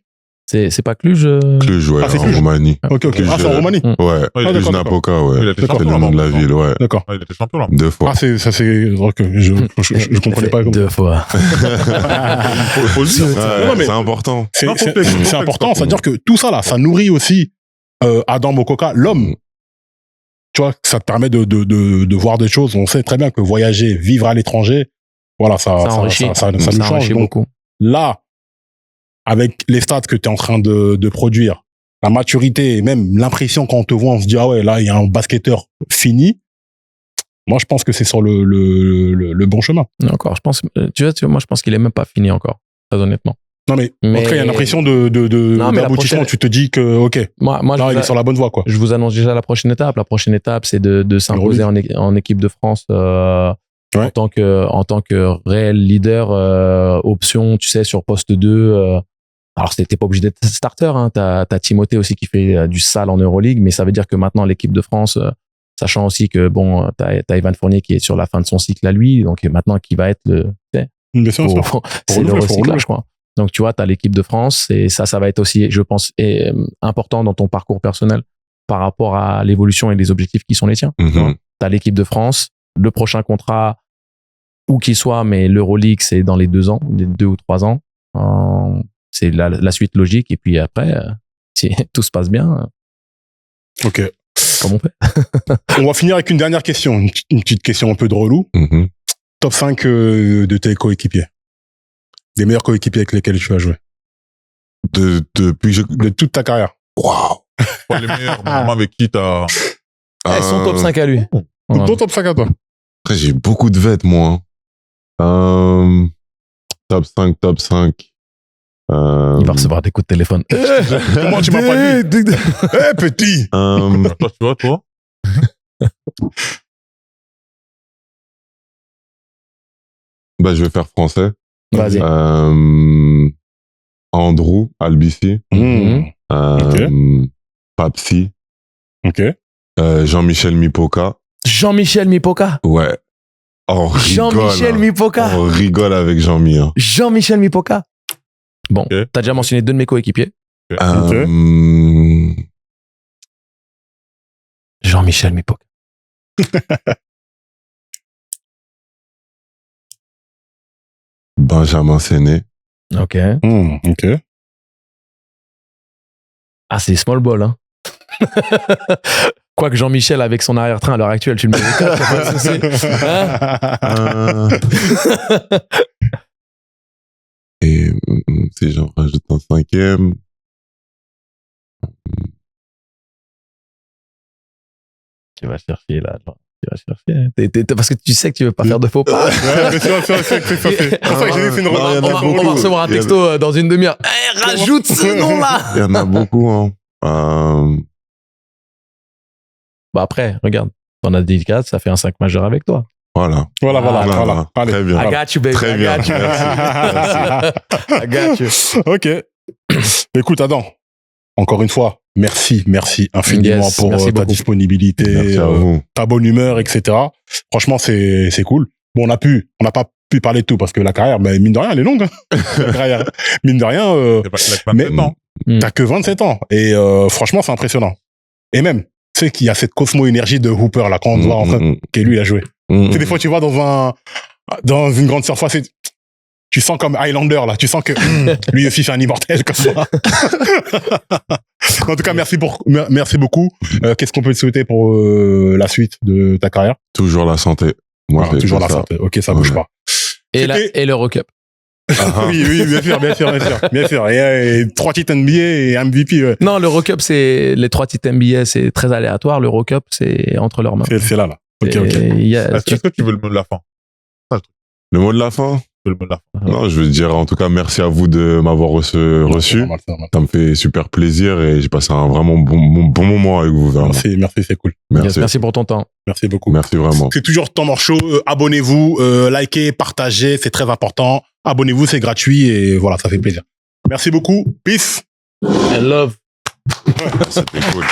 C'est pas Cluj? Cluj, ouais, c'est en Cluj. Roumanie. Ok. Cluj, C'est en Roumanie? Ouais. d'accord, Cluj Napoca, ouais. Il a été C'est champion le nom de la là-bas. ville, ouais. D'accord. Il était champion là. 2 fois. C'est ok. Je comprenais pas. 2 fois. Faut le dire. Ouais, Non, mais- c'est important. C'est important. C'est-à-dire que tout ça, là, ça nourrit aussi Adam Mokoka, l'homme. Tu vois, ça te permet de voir des choses. On sait très bien que voyager, vivre à l'étranger, voilà, ça enrichit. ça nous Ça change. enrichit Donc, beaucoup. là, avec les stats que tu es en train de produire, la maturité et même l'impression quand on te voit, on se dit, ah ouais, là, il y a un basketteur fini. Moi, je pense que c'est sur le bon chemin. Encore, je pense, tu vois, moi, je pense qu'il est même pas fini encore, très honnêtement. Non, mais en tout cas, il y a une impression Non, mais la d'aboutissement. prochaine- Tu te dis que, OK, Moi, là, il est sur la bonne voie, quoi. je vous annonce déjà la prochaine étape. La prochaine étape, c'est de s'imposer en équipe de France Ouais. en tant que réel leader, option, tu sais, sur poste 2. Alors, t'es pas obligé d'être starter. Hein. T'as Timothée aussi qui fait du sale en Euroleague, mais ça veut dire que maintenant, l'équipe de France, sachant aussi que, bon, t'as Evan Fournier qui est sur la fin de son cycle à lui, donc maintenant, qui va être le... Bien sûr, bien sûr. c'est le recyclage, quoi. Donc, tu vois, tu as l'équipe de France et ça va être aussi, je pense, important dans ton parcours personnel par rapport à l'évolution et les objectifs qui sont les tiens. Tu as l'équipe de France, le prochain contrat, où qu'il soit, mais l'Euroleague, c'est dans les 2 ans, les 2 ou 3 ans. C'est la suite logique. Et puis après, si tout se passe bien, OK. comme on fait. On va finir avec une dernière question. Une petite question un peu de relou. Top 5 de tes coéquipiers. Des meilleurs coéquipiers avec lesquels tu as joué. De toute ta carrière. Waouh. Pas les meilleurs, mais vraiment avec qui t'as... Elles sont top 5 à lui. Voilà. Ton top 5 à toi. Après, j'ai beaucoup de vêtements, moi. Top 5. Il va recevoir des coups de téléphone. Comment tu m'as pas dit? Eh, petit! Toi, tu vois, toi? Bah, je vais faire français. Vas-y. Andrew Albici. Papsi. OK. Jean-Michel Mipoka. Jean-Michel Mipoka. Ouais. On rigole. Jean-Michel hein. Mipoka. On rigole avec Jean-Mi. Hein. Jean-Michel Mipoka. Bon, Ok. t'as déjà mentionné 2 de mes coéquipiers. Jean-Michel Mipoka. Benjamin Séné. Ok. OK. Ah, c'est small ball, hein. Quoique Jean-Michel, avec son arrière-train à l'heure actuelle, tu le mets au top, y a pas de souci. Hein? Et si j'en rajoute un 5e. Tu vas chercher, là. Tu vas chercher. Parce que tu sais que tu veux pas faire de faux pas. Ouais, c'est pour ça que j'ai dit c'est une remarque. On va recevoir un texto dans une demi-heure. Eh, rajoute ce nom-là! Il y en a beaucoup. Hein. Bah après, regarde. T'en as dit 4, ça fait un 5 majeur avec toi. Voilà. Voilà. Allez. Très bien. I got you, baby. Très I bien. got you. Merci. I got you. OK. Écoute, Adam, encore une fois, merci infiniment Yes, pour merci ta beaucoup. disponibilité, Merci à vous. ta bonne humeur, etc. Franchement, c'est cool. Bon, on n'a pas pu parler de tout parce que la carrière, ben, mine de rien, elle est longue. Hein. La carrière. Mine de rien, C'est pas mais- maintenant. t'as que 27 ans. Et franchement, c'est impressionnant. Et même, tu sais qu'il y a cette cosmo-énergie de Hooper, là, quand on voit en train que lui, il a joué. Tu sais, des fois, tu vas dans une grande surface et tu sens comme Highlander, là. Tu sens que lui aussi, c'est un immortel comme ça. En tout cas, merci beaucoup. Qu'est-ce qu'on peut te souhaiter pour la suite de ta carrière? Toujours la santé. Moi, Voilà, j'ai toujours fait la ça. santé. OK, ça bouge Ouais. pas. Et l'Eurocup. Oui, bien sûr. Et 3 titres NBA et MVP, ouais. Non, l'Eurocup, c'est les 3 titres NBA, c'est très aléatoire. L'Eurocup, c'est entre leurs mains. C'est là. OK. Et il y a- Est-ce que tu veux le mot de la fin? Le mot de la fin? Tu veux le mot de la fin? Non, je veux dire en tout cas merci à vous de m'avoir reçu. C'est normal. Ça me fait super plaisir et j'ai passé un vraiment bon moment avec vous. Vraiment. Merci, c'est cool. Merci. Merci pour ton temps. Merci beaucoup. Merci vraiment. C'est toujours Temps Mort Show. Abonnez-vous, likez, partagez, c'est très important. Abonnez-vous, c'est gratuit et voilà, ça fait plaisir. Merci beaucoup. Peace. And love. C'était cool.